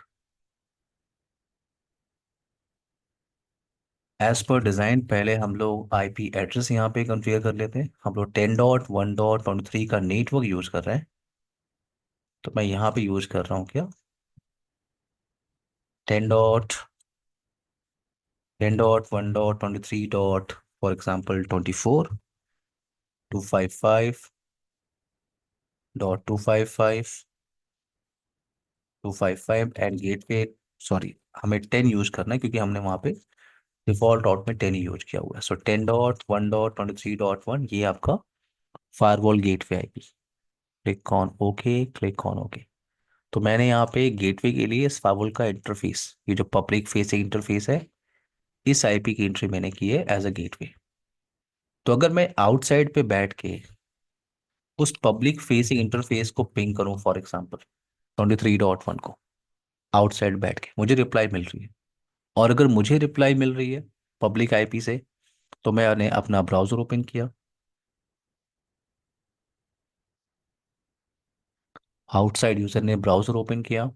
एज पर डिज़ाइन पहले हम लोग आईपी एड्रेस यहाँ पे कॉन्फ़िगर कर लेते हैं। हम लोग 10.1.23 का नेटवर्क यूज़ कर रहे हैं, तो मैं यहाँ पे यूज़ कर रहा हूँ क्या, 10.1.23 dot for example 24। 255.255.255 and gateway. Sorry, हमें 10 यूज करना है क्योंकि हमने वहां पे डिफॉल्ट डॉट में 10 ही यूज किया हुआ है। सो 10.1.23.1 ये आपका firewall gateway IP. Click on okay, click on okay. तो मैंने यहाँ पे गेटवे के लिए इस फायरवॉल का इंटरफेस, ये जो पब्लिक फेसिंग इंटरफेस है, इस आईपी की एंट्री मैंने की है एज अ गेटवे। तो अगर मैं आउटसाइड पे बैठ के उस पब्लिक फेसिंग इंटरफेस को पिंग करूं, फॉर एग्जांपल 23.1 को, आउटसाइड बैठ के मुझे रिप्लाई मिल रही है। और अगर मुझे रिप्लाई मिल रही है पब्लिक आईपी से, तो मैंने अपना ब्राउजर ओपन किया, आउटसाइड यूजर ने ब्राउजर ओपन किया।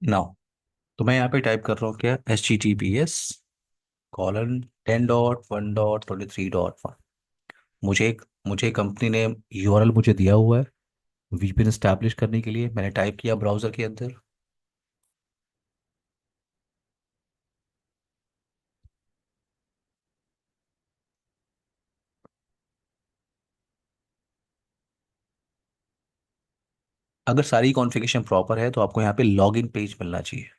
नाउ तो मैं यहाँ पे टाइप कर रहा हूँ क्या, https://10.1.23.1। मुझे कंपनी ने यूआरएल मुझे दिया हुआ है वीपीएन स्टैब्लिश करने के लिए। मैंने टाइप किया ब्राउजर के अंदर। अगर सारी कॉन्फ़िगरेशन प्रॉपर है तो आपको यहाँ पे लॉगिन पेज मिलना चाहिए।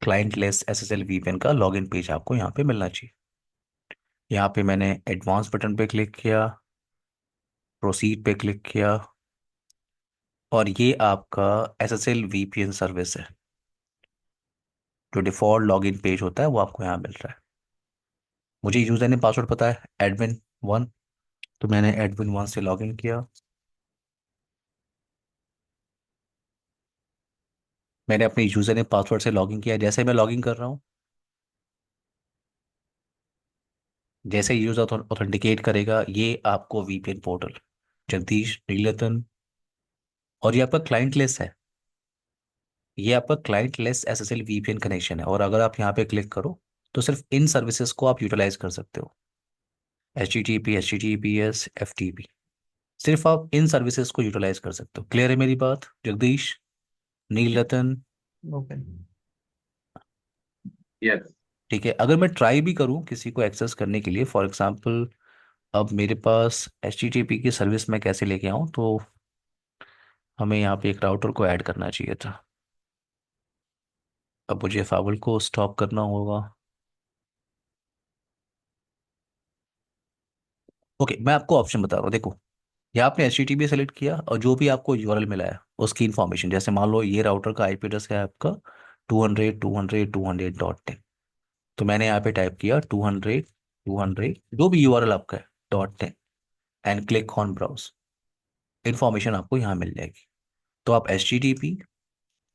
क्लाइंट लेस एसएसएल वीपीएन का लॉगिन पेज आपको यहाँ पे मिलना चाहिए। यहाँ पे मैंने एडवांस बटन पे क्लिक किया, प्रोसीड पे क्लिक किया, और ये आपका एसएसएल वीपीएन सर्विस है। जो डिफॉल्ट लॉगिन पेज होता है वो आपको यहाँ मिल रहा है। मुझे यूजर ने पासवर्ड पता है, एडमिन 1। तो मैंने एडमिन 1 से लॉगिन किया। मैंने अपने यूजर ने पासवर्ड से लॉगिन किया। जैसे मैं लॉगिन कर रहा हूँ, जैसे ही यूजर ऑथेंटिकेट करेगा, ये आपको वीपीएन पोर्टल जगदीश नीलतन, और ये आपका क्लाइंट लेस है। ये आपका client less SSL VPN connection है। और अगर आप यहाँ पे क्लिक करो तो सिर्फ इन सर्विसेज को आप यूटिलाइज कर सकते हो, HTTP, HTTPS, FTP। सिर्फ आप इन सर्विसेज को यूटिलाइज कर सकते हो। क्लियर है मेरी बात जगदीश नीलरतन? ओके। यस। ठीक है। अगर मैं ट्राई भी करूं किसी को एक्सेस करने के लिए, फॉर एग्जांपल अब मेरे पास HTTP की सर्विस मैं कैसे लेके आऊं, तो हमें यहाँ पे एक राउटर को ऐड करना चाहिए था। अब मुझे फावल को स्टॉप करना होगा। ओके, मैं आपको ऑप्शन बता रहा हूँ, देखो। या आपने HTTP सेलेक्ट किया और जो भी आपको यूआरएल मिला है उसकी इन्फॉर्मेशन, जैसे मान लो ये राउटर का आईपी एड्रेस है आपका 200.200.200.10। तो मैंने यहाँ पे टाइप किया 200.200 जो भी यूआरएल आपका है .10 and click on browse. Information आपको यहाँ मिल जाएगी। तो आप HTTP,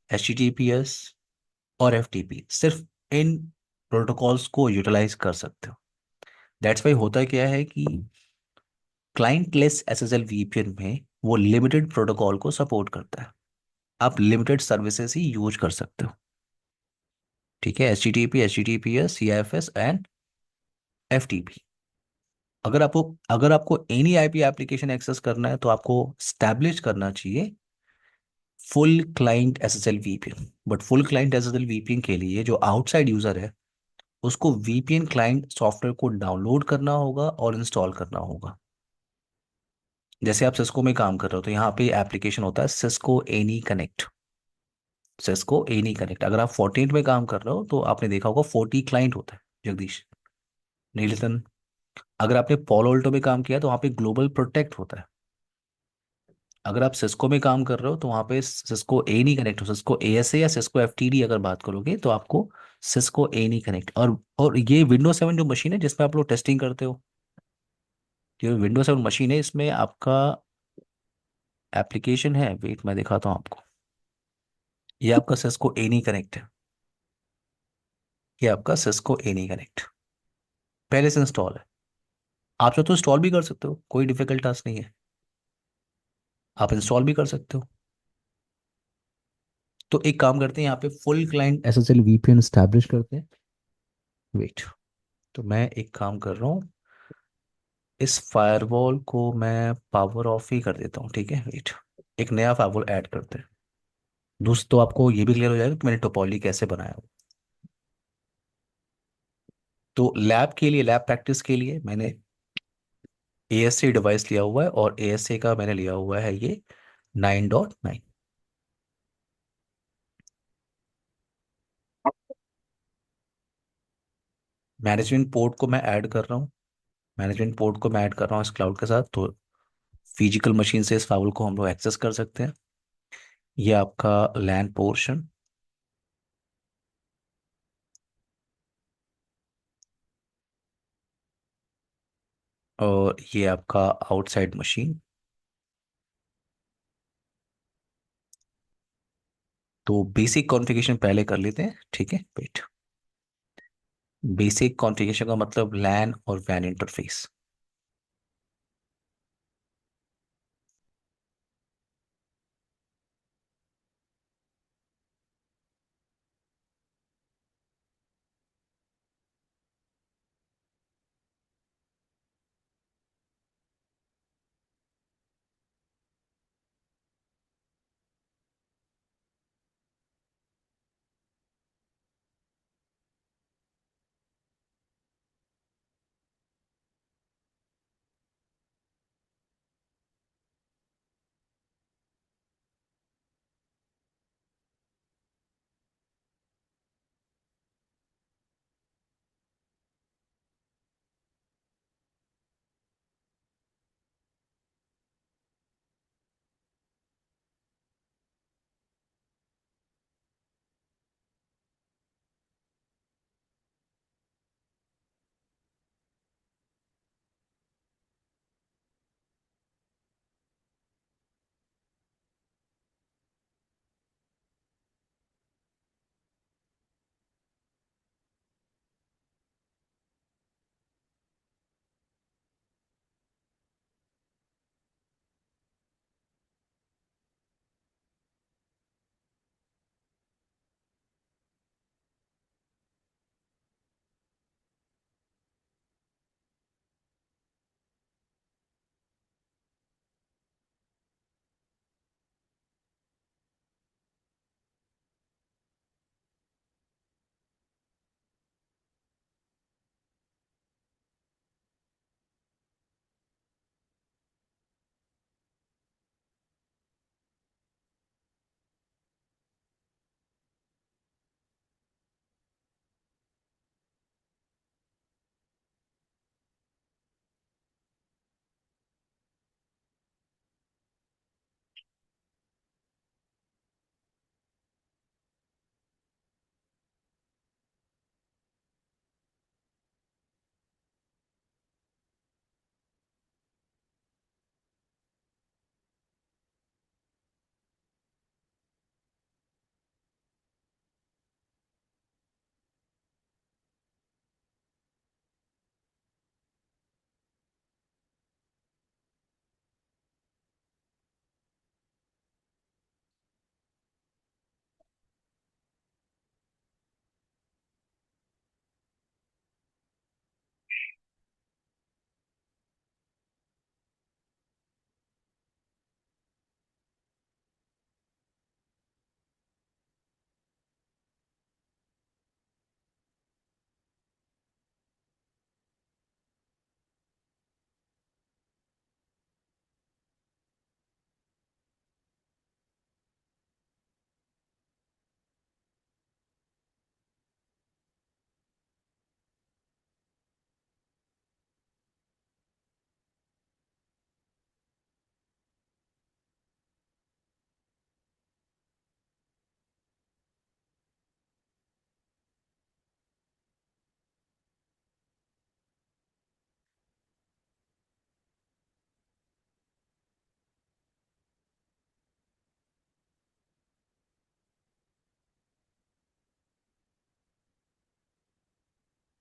HTTPS और FTP सिर्फ इन प्रोटोकॉल्स को यूटिलाइज कर सकते हो। दैट्स वाई होता क्या है कि क्लाइंट लेस SSL VPN में वो लिमिटेड प्रोटोकॉल को सपोर्ट करता है। आप लिमिटेड सर्विसेज ही यूज कर सकते हो। ठीक है, HTTP, HTTPS, CIFS and FTP। अगर आपको एनी आईपी एप्लीकेशन एक्सेस करना है तो आपको स्टैब्लिश करना चाहिए full client SSL VPN। But full client SSL VPN के लिए जो आउटसाइड यूजर है उसको VPN क्लाइंट सॉफ्टवेयर को डाउनलोड करना होगा और इंस्टॉल करना होगा। जैसे आप सिस्को में काम कर रहे हो तो यहाँ पे एप्लीकेशन होता है Cisco any connect. Cisco any connect, अगर आप 14 में काम कर रहे हो तो आपने देखा होगा 40 क्लाइंट होता है जगदीश नीलतन। अगर आपने पोलो अल्टो में काम किया तो वहाँ पे ग्लोबल प्रोटेक्ट होता है। अगर आप सिस्को में काम कर रहे हो तो वहाँ पे सिस्को ए नहीं कनेक्ट हो, सिस्को ASA या सिस्को FTD अगर बात करोगे तो आपको सिस्को ए नहीं कनेक्ट। और ये विंडो 7 जो मशीन है जिसमें आप लोग टेस्टिंग करते हो, जो विंडो 7 मशीन है इसमें आपका एप्लीकेशन है, वेट मैं दिखाता हूँ आपको। ये आपका सिस्को ए नहीं कनेक्ट है। ये आपका सिस्को ए नहीं कनेक्ट पहले से इंस्टॉल है। आप चाहो तो इंस्टॉल भी कर सकते हो, कोई डिफिकल्ट टास्क नहीं है। आप इंस्टॉल भी कर सकते हो। तो एक काम करते हैं, यहाँ पे full client SSL VPN establish करते हैं। वेट। तो मैं एक काम कर रहा हूँ, इस फायरवॉल को मैं पावर ऑफ ही कर देता हूँ, ठीक है। वेट, एक नया फायरवॉल ऐड करते हैं। दोस्तों आपको ये भी क्लियर हो जाएगा कि मैंने टोपोलॉजी कैसे बनाया हो। तो लैब के लिए, लैब प्रैक्टिस के लिए मैंने एएससी डिवाइस लिया हुआ है, और एएससी का मैंने लिया हुआ है ये 9.9। मैनेजमेंट पोर्ट को मैं ऐड कर रहा हूँ। मैनेजमेंट पोर्ट को मैं ऐड कर रहा हूँ इस क्लाउड के साथ, तो फिजिकल मशीन से इस फाइल को हम लोग एक्सेस कर सकते हैं। ये आपका लैन पोर्शन, और ये आपका आउटसाइड मशीन। तो बेसिक कॉन्फ़िगरेशन पहले कर लेते हैं, ठीक है। वेट, बेसिक कॉन्फ़िगरेशन का मतलब लैन और वैन इंटरफेस।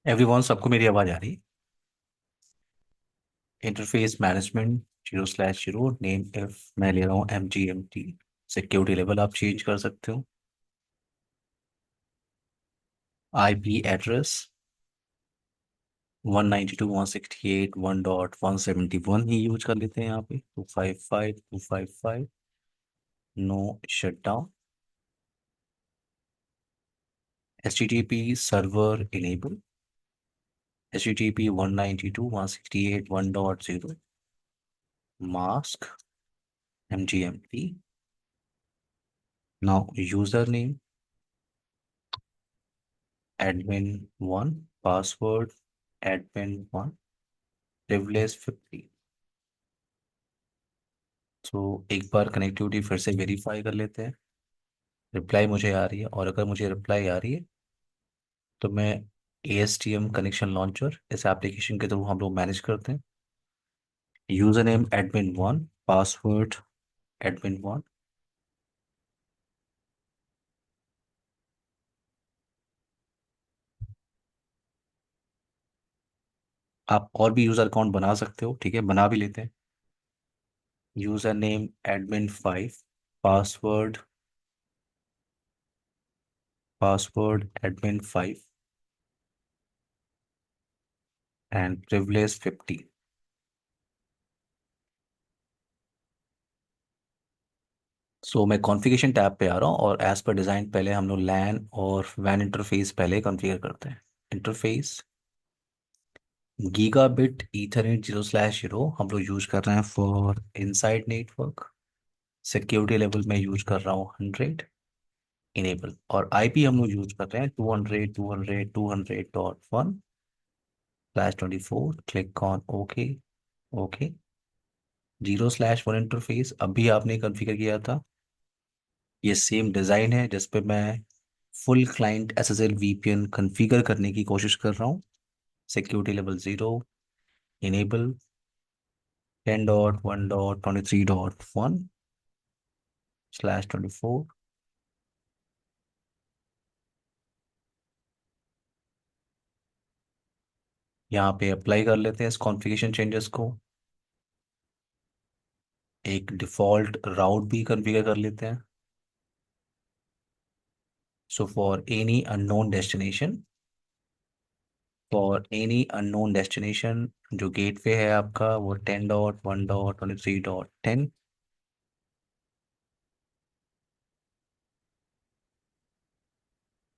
एवरीवन, सबको मेरी आवाज आ रही है? इंटरफेस मैनेजमेंट 0/0 नेम इफ मैं ले रहा हूँ MGMT। सिक्योरिटी लेवल आप चेंज कर सकते हो। IP एड्रेस 192.168.1.171 ही यूज कर लेते हैं यहाँ पे। 255.255 no shutdown. HTTP server enable HTTP 192.168.1.0 mask MGMT। now username admin1 password admin1 privilege 50। तो एक बार कनेक्टिविटी फिर से वेरीफाई कर लेते हैं। रिप्लाई मुझे आ रही है, और अगर मुझे रिप्लाई आ रही है तो मैं ASTM कनेक्शन लॉन्चर इस एप्लीकेशन के थ्रू हम लोग मैनेज करते हैं। User name admin1 password admin1। आप और भी यूजर अकाउंट बना सकते हो, ठीक है, बना भी लेते हैं। User name admin5 password admin5 and privilege 50। सो मैं कॉन्फ़िगरेशन टैब पे आ रहा हूँ, और एज पर डिज़ाइन पहले हम लोग लैन और वैन इंटरफेस पहले कॉन्फ़िगर करते हैं। इंटरफेस गीगाबिट ईथरनेट 0/0 हम लोग यूज कर रहे हैं for inside network. Security level में यूज कर रहा हूँ 100 इनेबल, और IP हम लोग यूज कर रहे हैं 200.200.200.1/24। Click on okay. Okay. 0/1 interface अभी आपने कॉन्फ़िगर किया था, ये सेम डिज़ाइन है जिस पे मैं full client SSL VPN configure करने की कोशिश कर रहा हूँ। Security level 0 enable 10.1.23.1/24। यहाँ पे अप्लाई कर लेते हैं इस कॉन्फ़िगरेशन चेंजेस को। एक डिफ़ॉल्ट राउट भी कॉन्फ़िगर कर लेते हैं। So for any unknown destination जो गेटवे है आपका वो 10.1.23.10।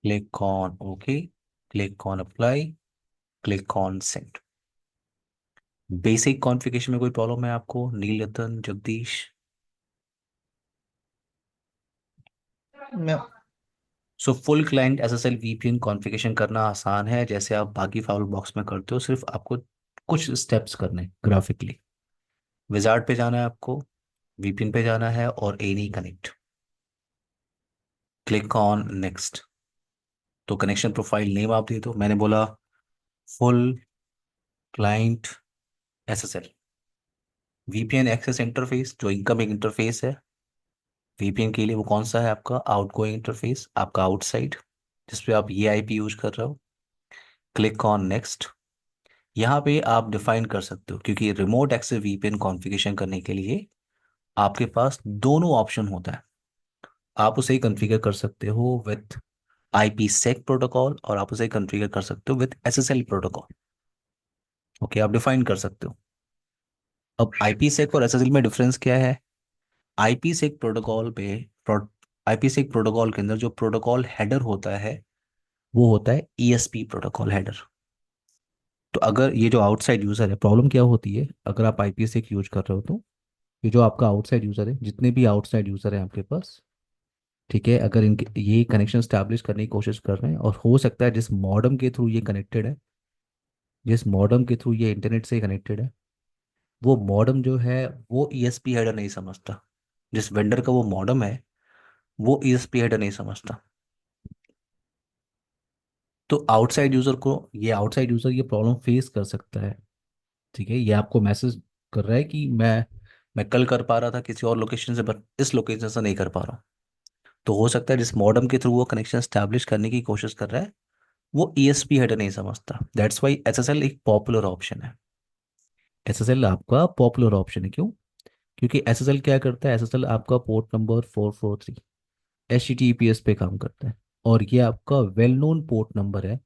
Click on okay. Click on apply. Click on send. Basic configuration में कोई प्रॉब्लम है आपको, नीलरतन, जगदीश? मैं so full client SSL VPN configuration करना आसान है, जैसे आप बाकी फाउल बॉक्स में करते हो, सिर्फ आपको कुछ स्टेप्स करने ग्राफिकली। विजार्ड पे जाना है आपको, VPN पे जाना है, और AnyConnect. Click on next. तो कनेक्शन प्रोफाइल नेम आप दे दो, मैंने बोला full client SSL। VPN access interface जो इनकमिंग इंटरफेस है VPN के लिए, वो कौन सा है आपका? आउटगोइंग इंटरफेस, आपका आउटसाइड, जिसपे आप ये IP यूज कर रहे हो। Click on next. यहाँ पे आप डिफाइन कर सकते हो, क्योंकि रिमोट एक्सेस VPN कॉन्फ़िगरेशन करने के लिए आपके पास दोनों ऑप्शन होता है। आप उसे कॉन्फ़िगर कर सकते हो विथ IPsec प्रोटोकॉल, और आप उसे कॉन्फ़िगर कर सकते हो विथ SSL प्रोटोकॉल। ओके, आप डिफाइन कर सकते हो। अब IPsec और SSL में डिफरेंस क्या है? IPsec प्रोटोकॉल पे IPsec प्रोटोकॉल के अंदर जो प्रोटोकॉल हेडर होता है वो होता है ESP प्रोटोकॉल हेडर। तो अगर ये जो आउटसाइड यूजर है, प्रॉब्लम क्या होती है अगर आप IPsec यूज कर रहे हो तो, ये जो आपका आउटसाइड यूजर है, जितने भी आउटसाइड यूजर है आपके पास, ठीक है, अगर इनके ये कनेक्शन स्टैब्लिश करने की कोशिश कर रहे हैं, और हो सकता है जिस मॉडम के थ्रू ये कनेक्टेड है, जिस मॉडम के थ्रू ये इंटरनेट से कनेक्टेड है, वो मॉडम जो है वो ESP हेडर नहीं समझता। जिस वेंडर का वो मॉडम है वो ESP हेडर नहीं समझता। तो आउटसाइड यूजर ये प्रॉब्लम फेस कर सकता है। ठीक है, ये आपको मैसेज कर रहा है कि मैं कल कर पा रहा था किसी और लोकेशन से, बट इस लोकेशन से नहीं कर पा रहा हूँ। तो हो सकता है जिस मॉडम के थ्रू वो कनेक्शन स्टैब्लिश करने की कोशिश कर रहा है वो ESP हेडर नहीं समझता। दैट्स वाई SSL एक पॉपुलर ऑप्शन है। SSL आपका पॉपुलर ऑप्शन है, क्यों? क्योंकि SSL क्या करता है, SSL आपका पोर्ट नंबर 443 HTTPS पे काम करता है, और ये आपका वेल नोन पोर्ट नंबर है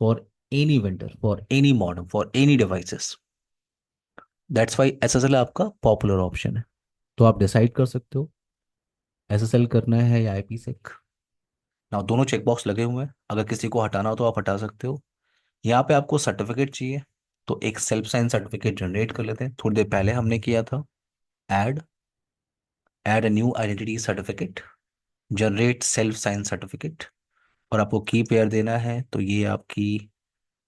for any vendor, for any modem, for any devices. That's why SSL आपका पॉपुलर ऑप्शन है। तो आप डिसाइड कर सकते हो SSL करना है या IPsec। ना दोनों चेकबॉक्स लगे हुए हैं, अगर किसी को हटाना हो तो आप हटा सकते हो। यहाँ पे आपको सर्टिफिकेट चाहिए, तो एक सेल्फ साइन सर्टिफिकेट जनरेट कर लेते हैं, थोड़ी देर पहले हमने किया था। Add add a new identity certificate, generate self sign certificate, और आपको की पेयर देना है, तो ये आपकी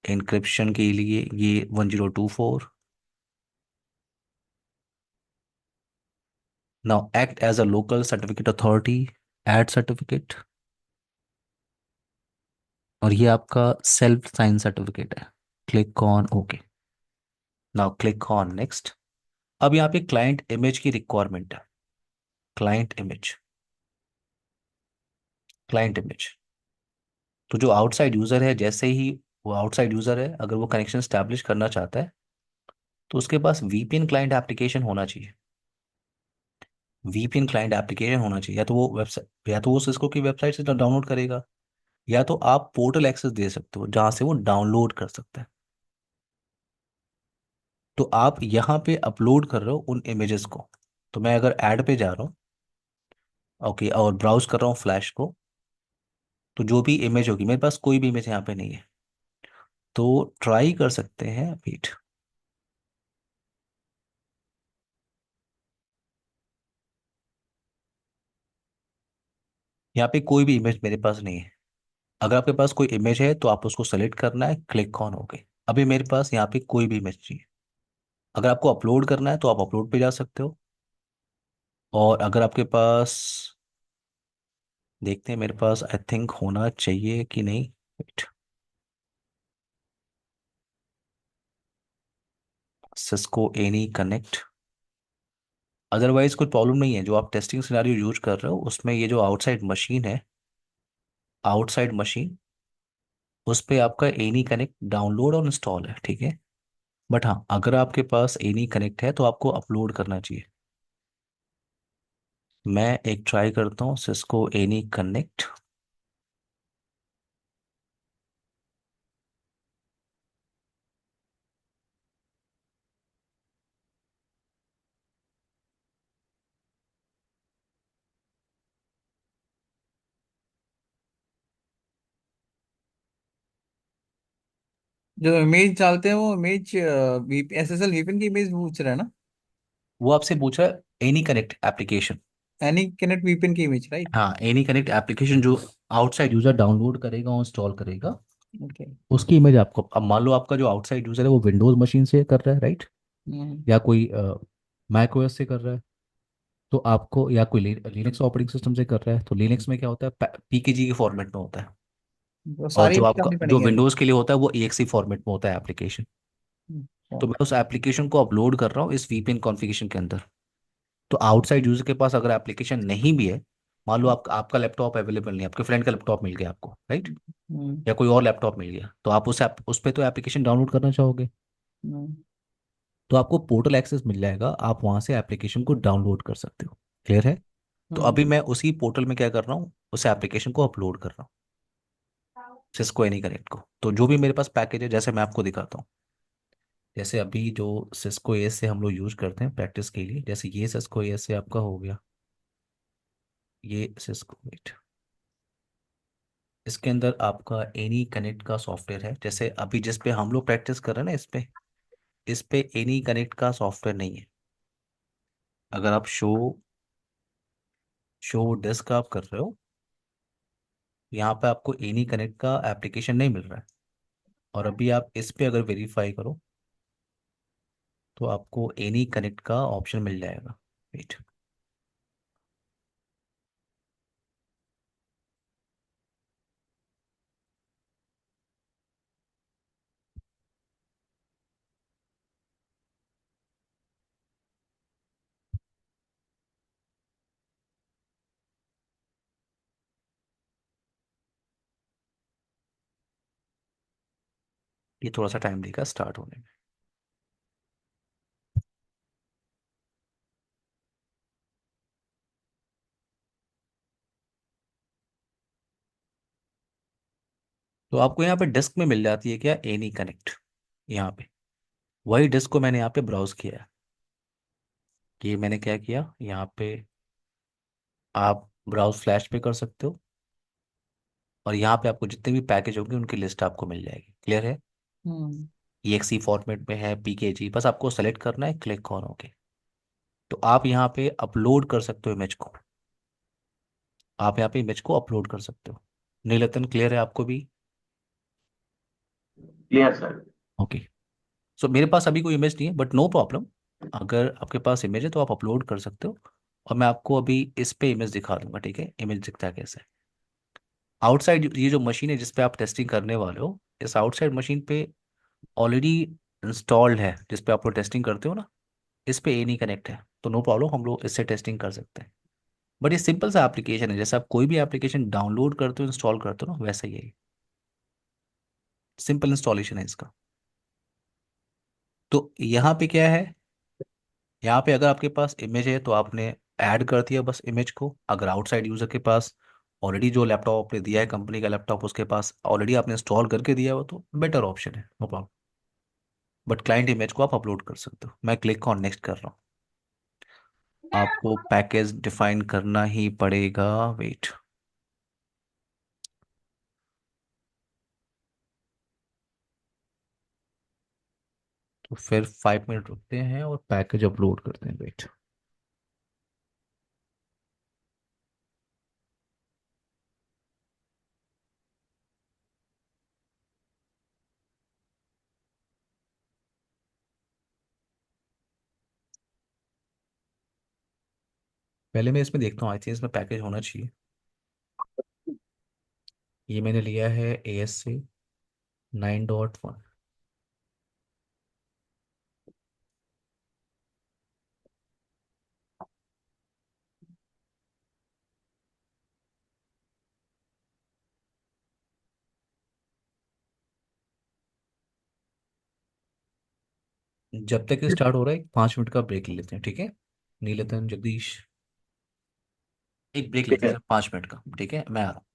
एन्क्रिप्शन के लिए ये 1024। Now act as a local certificate authority, add certificate, और ये आपका सेल्फ साइन सर्टिफिकेट है। Click on okay. Now click on next. अब यहाँ पे क्लाइंट इमेज की रिक्वायरमेंट है। Client image, client image. तो जो आउटसाइड यूजर है, जैसे ही वो आउटसाइड यूजर है, अगर वो कनेक्शन स्टैब्लिश करना चाहता है, तो उसके पास VPN क्लाइंट एप्लीकेशन होना चाहिए। VPN क्लाइंट एप्लीकेशन होना चाहिए, या तो वो वेबसाइट, या तो वो सिस्को की वेबसाइट से डाउनलोड करेगा, या तो आप पोर्टल एक्सेस दे सकते हो जहां से वो डाउनलोड कर सकता है। तो आप यहाँ पे अपलोड कर रहे हो उन इमेजेस को। तो मैं अगर ऐड पे जा रहा हूँ, ओके, और ब्राउज कर रहा हूँ फ्लैश को, तो जो भी इमेज होगी, मेरे पास कोई भी इमेज यहाँ पे नहीं है, तो ट्राई कर सकते हैं। वेट, यहाँ पे कोई भी इमेज मेरे पास नहीं है। अगर आपके पास कोई इमेज है तो आप उसको सेलेक्ट करना है, क्लिक ऑन ओके। अभी मेरे पास यहाँ पे कोई भी इमेज नहीं है। अगर आपको अपलोड करना है तो आप अपलोड पे जा सकते हो, और अगर आपके पास, देखते हैं मेरे पास आई थिंक होना चाहिए कि नहीं। Wait, Cisco any connect. Otherwise कोई प्रॉब्लम नहीं है, जो आप टेस्टिंग सिनेरियो यूज कर रहे हो उसमें ये जो आउटसाइड मशीन है, आउटसाइड मशीन, उस पे आपका एनी कनेक्ट डाउनलोड और इंस्टॉल है, ठीक है। बट हाँ, अगर आपके पास एनी कनेक्ट है तो आपको अपलोड करना चाहिए। मैं एक ट्राई करता हूँ, सिस्को एनी कनेक्ट। जो इमेज डालते हैं वो इमेज SSL VPN की इमेज पूछ रहा है ना? वो आपसे पूछ रहा है any connect application. Any connect VPN की इमेज, राइट? हाँ, एनी कनेक्ट एप्लीकेशन जो आउटसाइड यूजर डाउनलोड करेगा और इंस्टॉल करेगा, ओके। उसकी इमेज आपको। अब मान लो आपका जो आउटसाइड यूजर है वो विंडोज मशीन से कर रहा है, राइट, हम्म। या कोई मैक ओएस से कर रहा है, तो आपको, या कोई लिनक्स ऑपरेटिंग सिस्टम से कर रहा है, तो लिनक्स में क्या होता है, PKG के फॉर्मेट में होता है। वो और सारी जो इमेज आपका डालनी जो पड़ेंगे अभी? विंडोज के लिए होता है वो EXE फॉर्मेट में होता है एप्लीकेशन। अच्छा। तो मैं उस एप्लीकेशन को अपलोड कर रहा हूँ इस VPN कॉन्फ़िगरेशन के अंदर। तो आउटसाइड यूजर के पास अगर एप्लीकेशन नहीं भी है, मान लो आपका लैपटॉप अवेलेबल नहीं है, आपके फ्रेंड का लैपटॉप मिल गया आपको, राइट, हम्म। या कोई और लैपटॉप मिल गया, तो आप उस पे तो एप्लीकेशन डाउनलोड करना चाहोगे, हम्म। तो आपको पोर्टल एक्सेस मिल जाएगा, आप वहां से एप्लीकेशन को डाउनलोड कर सकते हो। क्लियर है? तो हम्म। अभी मैं उसी पोर्टल में क्या कर रहा हूँ, उस एप्लीकेशन को अपलोड कर रहा हूँ सिस्को एनी कनेक्ट को। तो जो भी मेरे पास पैकेज है, जैसे मैं आपको दिखाता हूँ, जैसे अभी जो सिस्को एस से हम लोग यूज करते हैं प्रैक्टिस के लिए, जैसे ये सिस्को एस से आपका हो गया, ये सिस्को, वेट, इसके अंदर आपका एनी कनेक्ट का सॉफ्टवेयर है। जैसे अभी जिस पे हम लोग प्रैक्टिस कर रहे हैं ना, इस पे एनी कनेक्ट का सॉफ्टवेयर नहीं है। अगर आप शो डिस्क आप कर रहे हो, यहाँ पे आपको एनी कनेक्ट का एप्लीकेशन नहीं मिल रहा है। और अभी आप इस पे अगर वेरीफाई करो, तो आपको एनी कनेक्ट का ऑप्शन मिल जाएगा। वेट, ये थोड़ा सा टाइम देगा स्टार्ट होने में। तो आपको यहाँ पे डिस्क में मिल जाती है क्या, एनी कनेक्ट। यहाँ पे वही डिस्क को मैंने यहाँ पे ब्राउज किया है। कि मैंने क्या किया यहाँ पे, आप ब्राउज फ्लैश पे कर सकते हो, और यहाँ पे आपको जितने भी पैकेज होंगे उनकी लिस्ट आपको मिल जाएगी। क्लियर है। हम्म। EXE फॉर्मेट में है, PKG, बस आपको सेलेक्ट करना है, क्लिक ऑन होके। तो आप यहाँ पे अपलोड कर सकते हो इमेज को। आप यहाँ पे इमेज को अपलोड कर सकते हो। नीलतन, क्लियर है आपको भी? Clear sir. ओके। सो मेरे पास अभी कोई इमेज नहीं है, बट नो प्रॉब्लम। अगर आपके पास इमेज है तो आप अपलोड कर सकते हो। और मैं आपको अभी इस पे इमेज दिखा दूंगा, ठीक है, इमेज दिखता है कैसे। आउटसाइड ये जो मशीन है जिस पे आप टेस्टिंग करने वाले हो, इस आउटसाइड मशीन पे ऑलरेडी इंस्टॉल्ड है, जिस पे आप लोग टेस्टिंग करते हो ना, इस पे ए नहीं कनेक्ट है, तो नो प्रॉब्लम, हम लोग इससे टेस्टिंग कर सकते हैं। बट ये सिंपल सा एप्लीकेशन है, जैसे आप कोई भी एप्लीकेशन डाउनलोड करते हो, इंस्टॉल करते हो ना, वैसा ही है। सिंपल इंस्टॉलेशन है इसका। तो यहाँ पे क्या है, यहाँ पे अगर आपके पास इमेज है तो आपने ऐड कर दिया बस इमेज को। अगर आउटसाइड यूजर के पास ऑलरेडी जो लैपटॉप आपने दिया है, कंपनी का लैपटॉप, उसके पास ऑलरेडी आपने इंस्टॉल करके दिया हो, तो बेटर ऑप्शन है, no problem. But client image को आप अपलोड कर सकते हो। मैं क्लिक ऑन नेक्स्ट कर रहा हूँ। आपको पैकेज डिफाइन करना ही पड़ेगा, वेट। तो फिर 5 मिनट रुकते हैं और पैकेज अपलोड करते हैं, वेट। पहले मैं इसमें देखता हूँ, आई थिंक इसमें पैकेज होना चाहिए। ये मैंने लिया है ASC 9.1। जब तक ये स्टार्ट हो रहा है, 5 मिनट का ब्रेक ले लेते हैं, ठीक है। नीलतन, जगदीश, एक ब्रेक लेते हैं सर, 5 मिनट का, ठीक है, मैं आ रहा हूँ।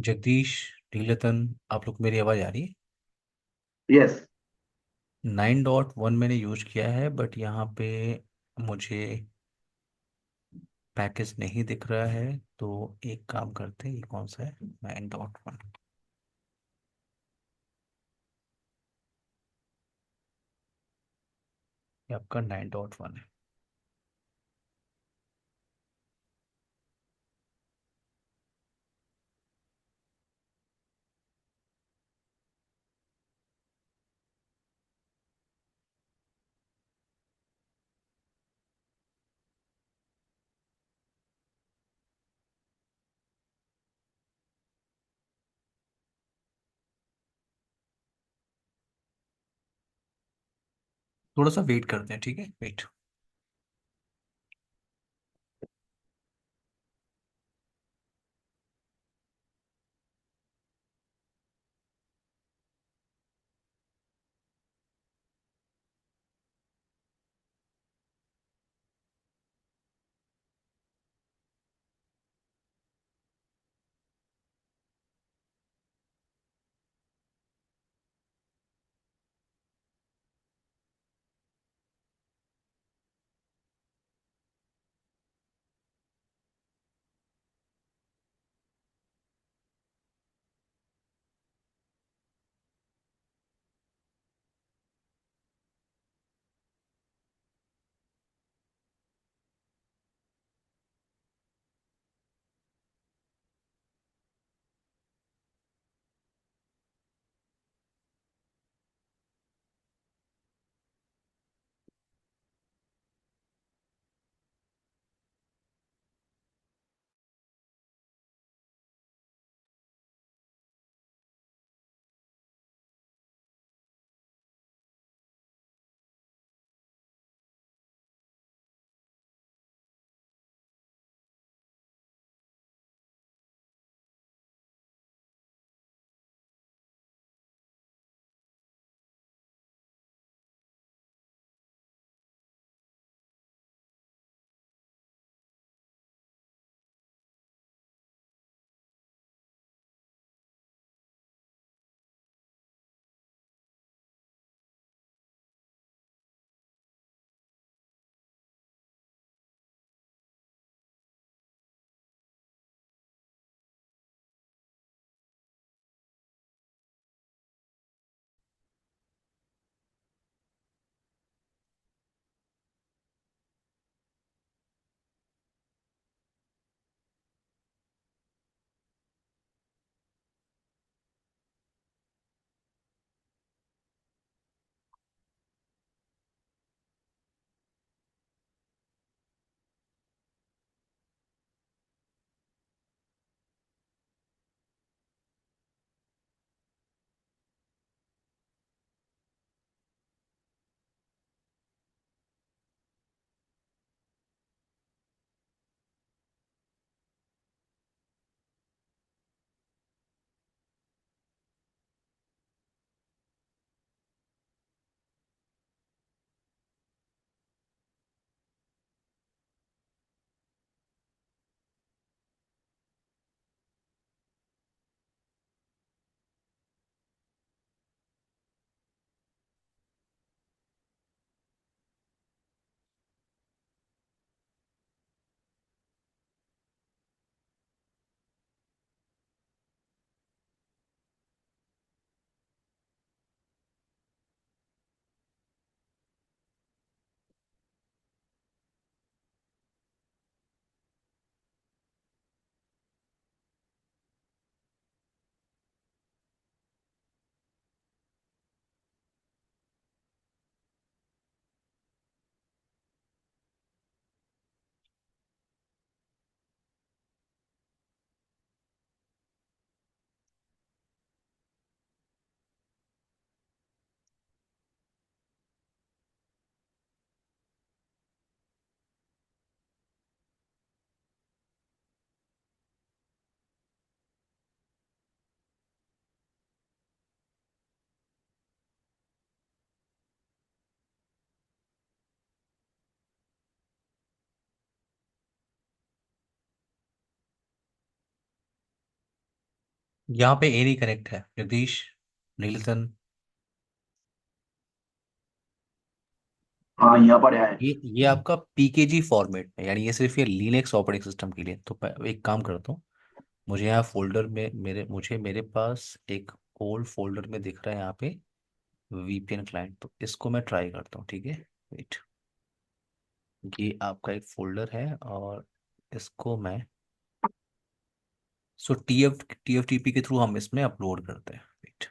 जगदीश, नीलतन, आप लोग मेरी आवाज़ आ रही है? यस। 9.1 मैंने यूज किया है, बट यहाँ पे मुझे पैकेज नहीं दिख रहा है। तो एक काम करते हैं, ये कौन सा है? 9.1। ये आपका 9.1 है। थोड़ा सा वेट करते हैं, ठीक है, वेट। यहाँ पे ए नहीं करेक्ट है जगदीश, नीलतन। हाँ, यहाँ पर है। ये आपका पीकेजी फॉर्मेट में, यानी ये सिर्फ ये लिनक्स ऑपरेटिंग सिस्टम के लिए। तो एक काम करता हूँ, मुझे यहाँ फोल्डर में मेरे पास एक ओल्ड फोल्डर में दिख रहा है यहाँ पे वीपीएन क्लाइंट। तो इसको मैं ट्राई करता हूँ, ठीक है। वेट, ये आपका एक फोल्डर है और इसको मैं, सो टीएफटीपी के थ्रू हम इसमें अपलोड करते हैं। वेट,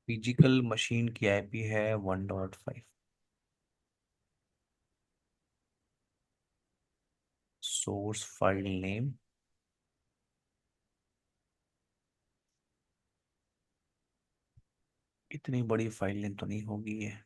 फिजिकल मशीन की आईपी है 1.5। सोर्स फाइल नेम, इतनी बड़ी फाइल नेम तो नहीं होगी ये।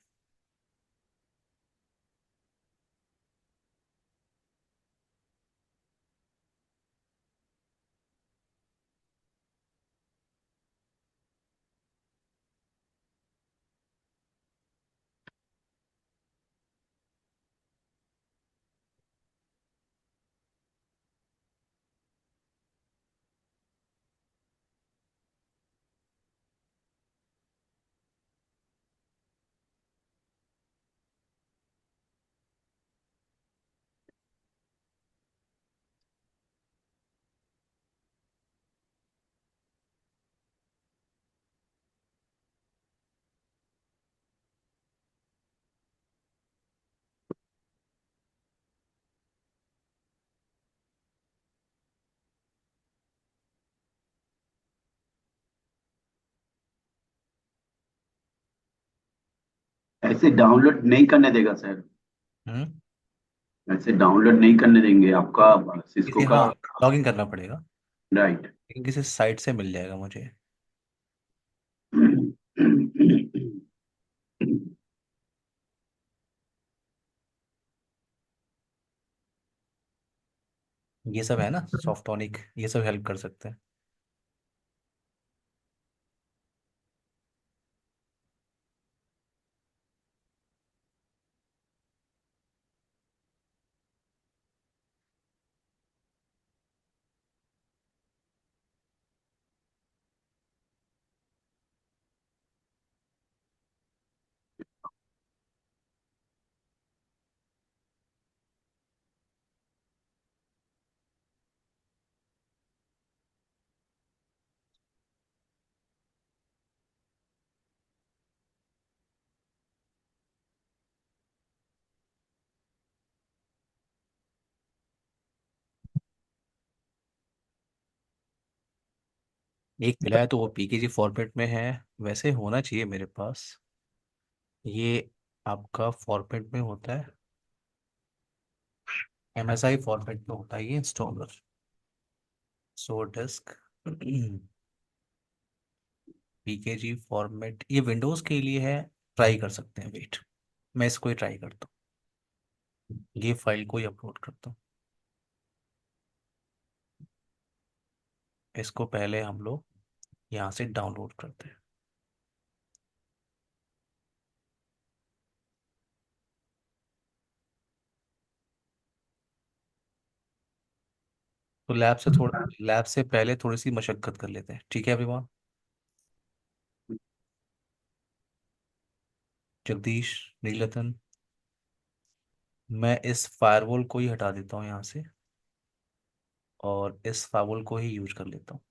ऐसे डाउनलोड नहीं करने देगा सर। हम्म। ऐसे डाउनलोड नहीं करने देंगे आपका किसी, सिस्को का। हाँ, लॉगिन करना पड़ेगा, राइट। लेकिन किसी साइट से मिल जाएगा मुझे। ये सब है ना, सॉफ्टॉनिक, ये सब हेल्प कर सकते हैं। एक मिला है तो वो पीकेजी फॉर्मेट में है, वैसे होना चाहिए मेरे पास। ये आपका फॉर्मेट में होता है, एमएसआई फॉर्मेट में होता है ये इंस्टॉलर। सो डिस्क पीकेजी फॉर्मेट ये विंडोज के लिए है। ट्राई कर सकते हैं, वेट, मैं इसको ही ट्राई करता हूँ, ये फाइल को ही अपलोड करता हूँ। इसको पहले हम लोग यहाँ से डाउनलोड करते हैं। तो लैब से पहले थोड़ी सी मशक्कत कर लेते हैं, ठीक है अभिमान। जगदीश, नीलतन, मैं इस फायरवॉल को ही हटा देता हूँ यहाँ से और इस फायरवॉल को ही यूज कर लेता हूँ।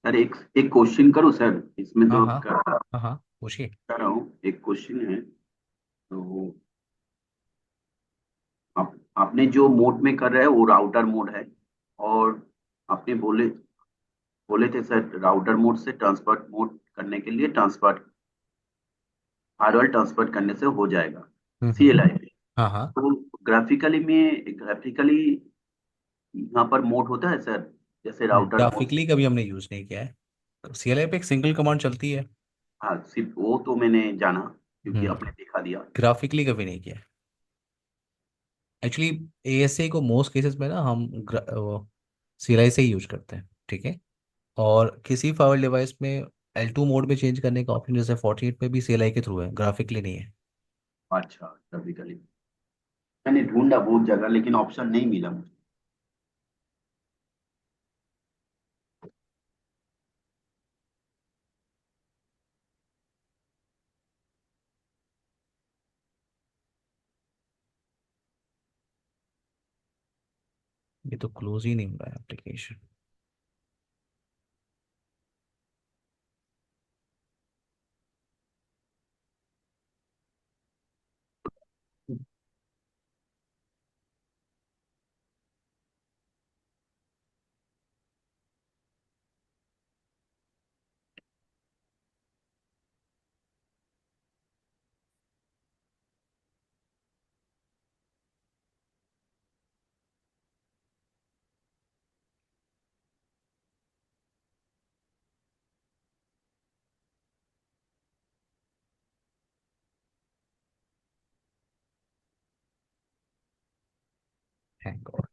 सर एक एक क्वेश्चन करूँ सर, इसमें हाँ तो हाँ। कर हाँ हाँ, पूछिए। कर रहा हूँ, एक क्वेश्चन है। तो आपने जो मोड में कर रहे हैं वो राउटर मोड है, और आपने बोले बोले थे सर राउटर मोड से ट्रांसफर मोड करने के लिए ट्रांसफर फायरवॉल ट्रांसफर करने से हो जाएगा हम्म। सीएलआई पे। हाँ हाँ। तो ग्राफिकली यहाँ पर मोड होता है सर, जैसे राउटर मोड। ग्राफिकली कभी हमने यूज नहीं किया है, सीएलआई पे एक सिंगल कमांड चलती है। हाँ, सिर्फ वो तो मैंने जाना क्योंकि हम्म। आपने दिखा दिया। ग्राफिकली कभी नहीं किया। एक्चुअली एएसए को मोस्ट केसेस में ना हम सीएलआई से ही यूज करते हैं, ठीक है। और किसी फाइल डिवाइस में L2 मोड में चेंज करने का ऑप्शन जैसे 48 में भी सीएलआई के थ्रू है, ग्राफिकली नहीं है। अच्छा, ग्राफिकली मैंने ढूंढा बहुत जगह लेकिन ऑप्शन नहीं मिला मुझे। ये तो क्लोज ही नहीं हो रहा है application. Thank God.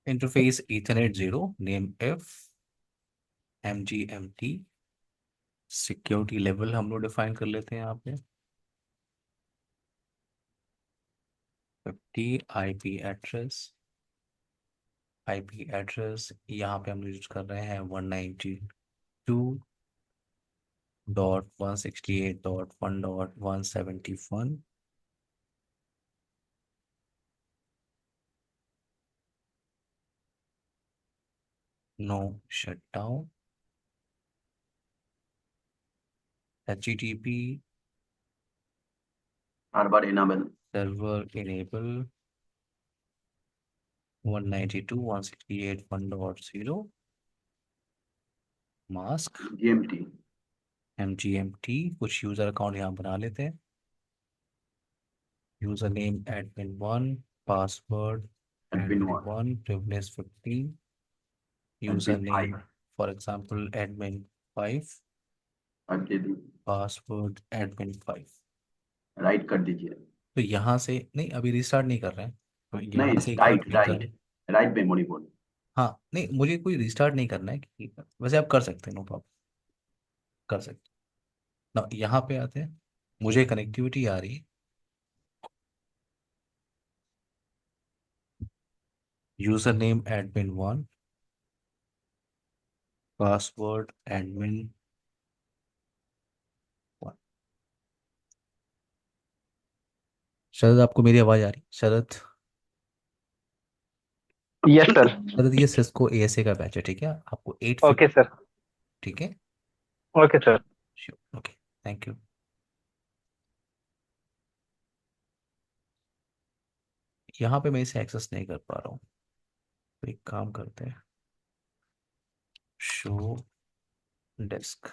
Interface Ethernet 0, name F, MGMT, security level हम लोग डिफाइन कर लेते हैं यहाँ पे 50। आईपी एड्रेस यहाँ पे हम यूज कर रहे हैं 192 168.1.171. No shutdown. HTTP बार बार enable. server enable 192.168.1.0 mask GMT. mgmt। कुछ यूजर अकाउंट यहाँ बना लेते हैं। User name admin1, password admin one. admin1, privilege 15, user admin name five. For example admin5, अब दे दी। Password admin5। राइट कर दीजिए। तो यहाँ से नहीं, अभी रिस्टार्ट नहीं कर रहे हैं, तो यहाँ नहीं, से एक बार राइट क्लिक राइट। करें। Write memory board. हाँ नहीं, मुझे कोई रिस्टार्ट नहीं करना है वैसे आप कर सकते हैं, नो प्रॉब्लम, कर सकते हैं ना। यहाँ पे आते हैं, मुझे कनेक्टिविटी आ रही है। User name admin1, password admin1। शरद, आपको मेरी आवाज आ रही? शरद, यस सर। शरद ये सिस्को एएसए का बैच है, ठीक है? आपको 850। Okay sir. ठीक है, okay sir. Sure, okay, thank you. यहाँ पे मैं इसे एक्सेस नहीं कर पा रहा हूँ, तो एक काम करते हैं, शो डेस्क,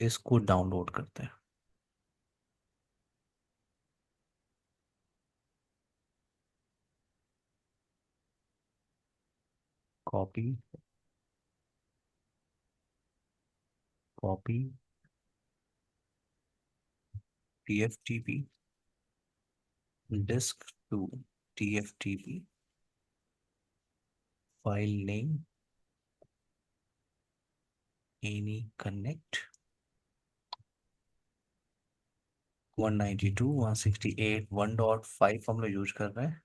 इसको डाउनलोड करते हैं। Copy, copy, tftp disk to tftp file name any connect 192.168.1.5 हम लोग यूज कर रहे हैं।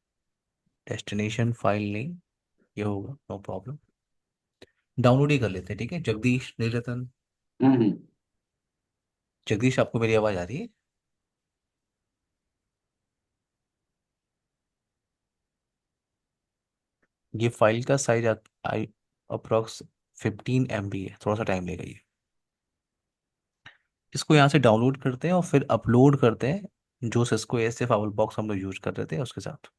डेस्टिनेशन फाइल नेम ये होगा, नो प्रॉब्लम। डाउनलोड ही कर लेते हैं, ठीक है? जगदीश, नीलरतन, हम्म। जगदीश आपको मेरी आवाज आ रही है? ये फाइल का साइज आई अप्रोक्स 15 MB है, थोड़ा सा टाइम लेगा ये। इसको यहाँ से डाउनलोड करते हैं और फिर अपलोड करते हैं जो सिस्को एएसए फाइल बॉक्स हम लोग यूज कर रहे थे उसके साथ।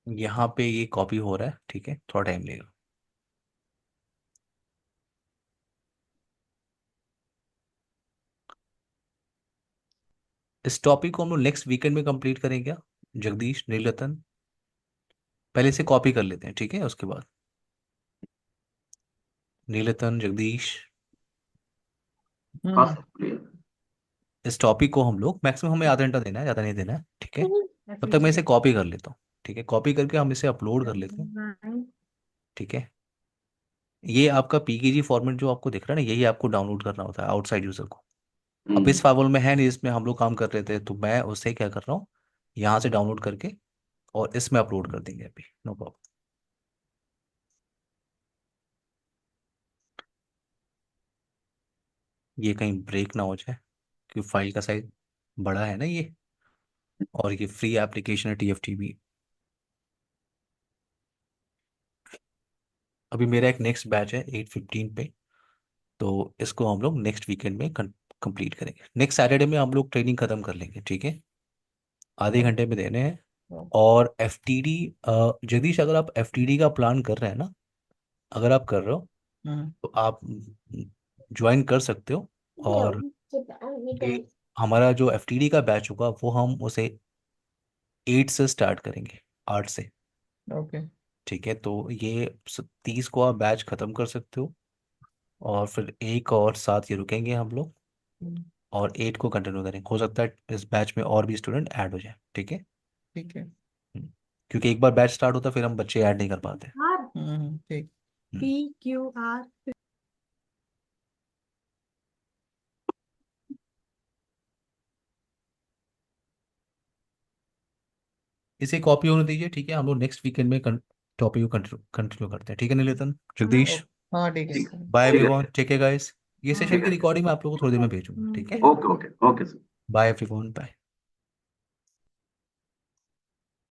यहाँ पे ये कॉपी हो रहा है, ठीक है, थोड़ा टाइम लेगा। इस टॉपिक को हम लोग नेक्स्ट वीकेंड में कंप्लीट करें क्या? जगदीश, नीलरतन, पहले से कॉपी कर लेते हैं, ठीक है, उसके बाद। नीलरतन, जगदीश, हाँ हम्म। सर, बोलिए। इस टॉपिक को हम लोग मैक्सिमम, हमें आधा घंटा देना है, ज़्यादा नहीं देना है, ठीक है? तब तक मैं इसे कॉपी कर लेता हूँ, ठीक है? कॉपी करके हम इसे अपलोड कर लेते हैं, ठीक है? ये आपका पीकेजी फॉर्मेट जो आपको दिख रहा है ना, यही आपको डाउनलोड करना होता है आउटसाइड यूजर को। अब इस हम्म। फाइल में है नहीं, इसमें हम लोग काम कर रहे थे, तो मैं उससे क्या कर रहा हूँ, यहाँ से डाउनलोड करके और इसमें अपलोड कर देंगे अभी, नो प्रॉब्लम। ये कहीं ब्रेक ना हो जाए, क्योंकि फाइल का साइज बड़ा है ना ये, और ये फ्री एप्लीकेशन है टीएफटीपी। अभी मेरा एक नेक्स्ट बैच है 8:15 पे, तो इसको हम लोग नेक्स्ट वीकेंड में कंप्लीट करेंगे। नेक्स्ट सैटरडे में हम लोग ट्रेनिंग खत्म कर लेंगे, ठीक है? आधे घंटे में देने हैं। और एफटीडी, जगदीश, अगर आप एफटीडी का प्लान कर रहे हैं ना, अगर आप कर रहे हो हम्म। तो आप ज्वाइन कर सकते हो। और ये हमारा जो एफटीडी का बैच होगा वो हम उसे 8 से स्टार्ट करेंगे, 8 से, ओके। ठीक है? तो ये 30 को आप बैच खत्म कर सकते हो, और फिर एक और साथ ये रुकेंगे हम लोग, और 8 को कंटिन्यू करेंगे। हो सकता है इस बैच में और भी स्टूडेंट ऐड हो जाए, ठीक है? ठीक है। हम्म। क्योंकि एक बार बैच स्टार्ट होता है फिर हम बच्चे ऐड नहीं कर पाते। आर ठीक। PQR। इसे कॉपी होने दीजिए, ठीक है, हम लोग नेक्स्ट वीकेंड में टॉपिक को कंटिन्यू करते हैं, ठीक है निलेतन, जगदीश। हाँ ठीक है। ठीक बाय ठीक है एवरीवन, ठीक है गाइस, ये हाँ। सेशन की रिकॉर्डिंग मैं आप लोगों को थोड़ी देर में भेजूंगा, ठीक है। Okay okay okay sir. Bye everyone, bye.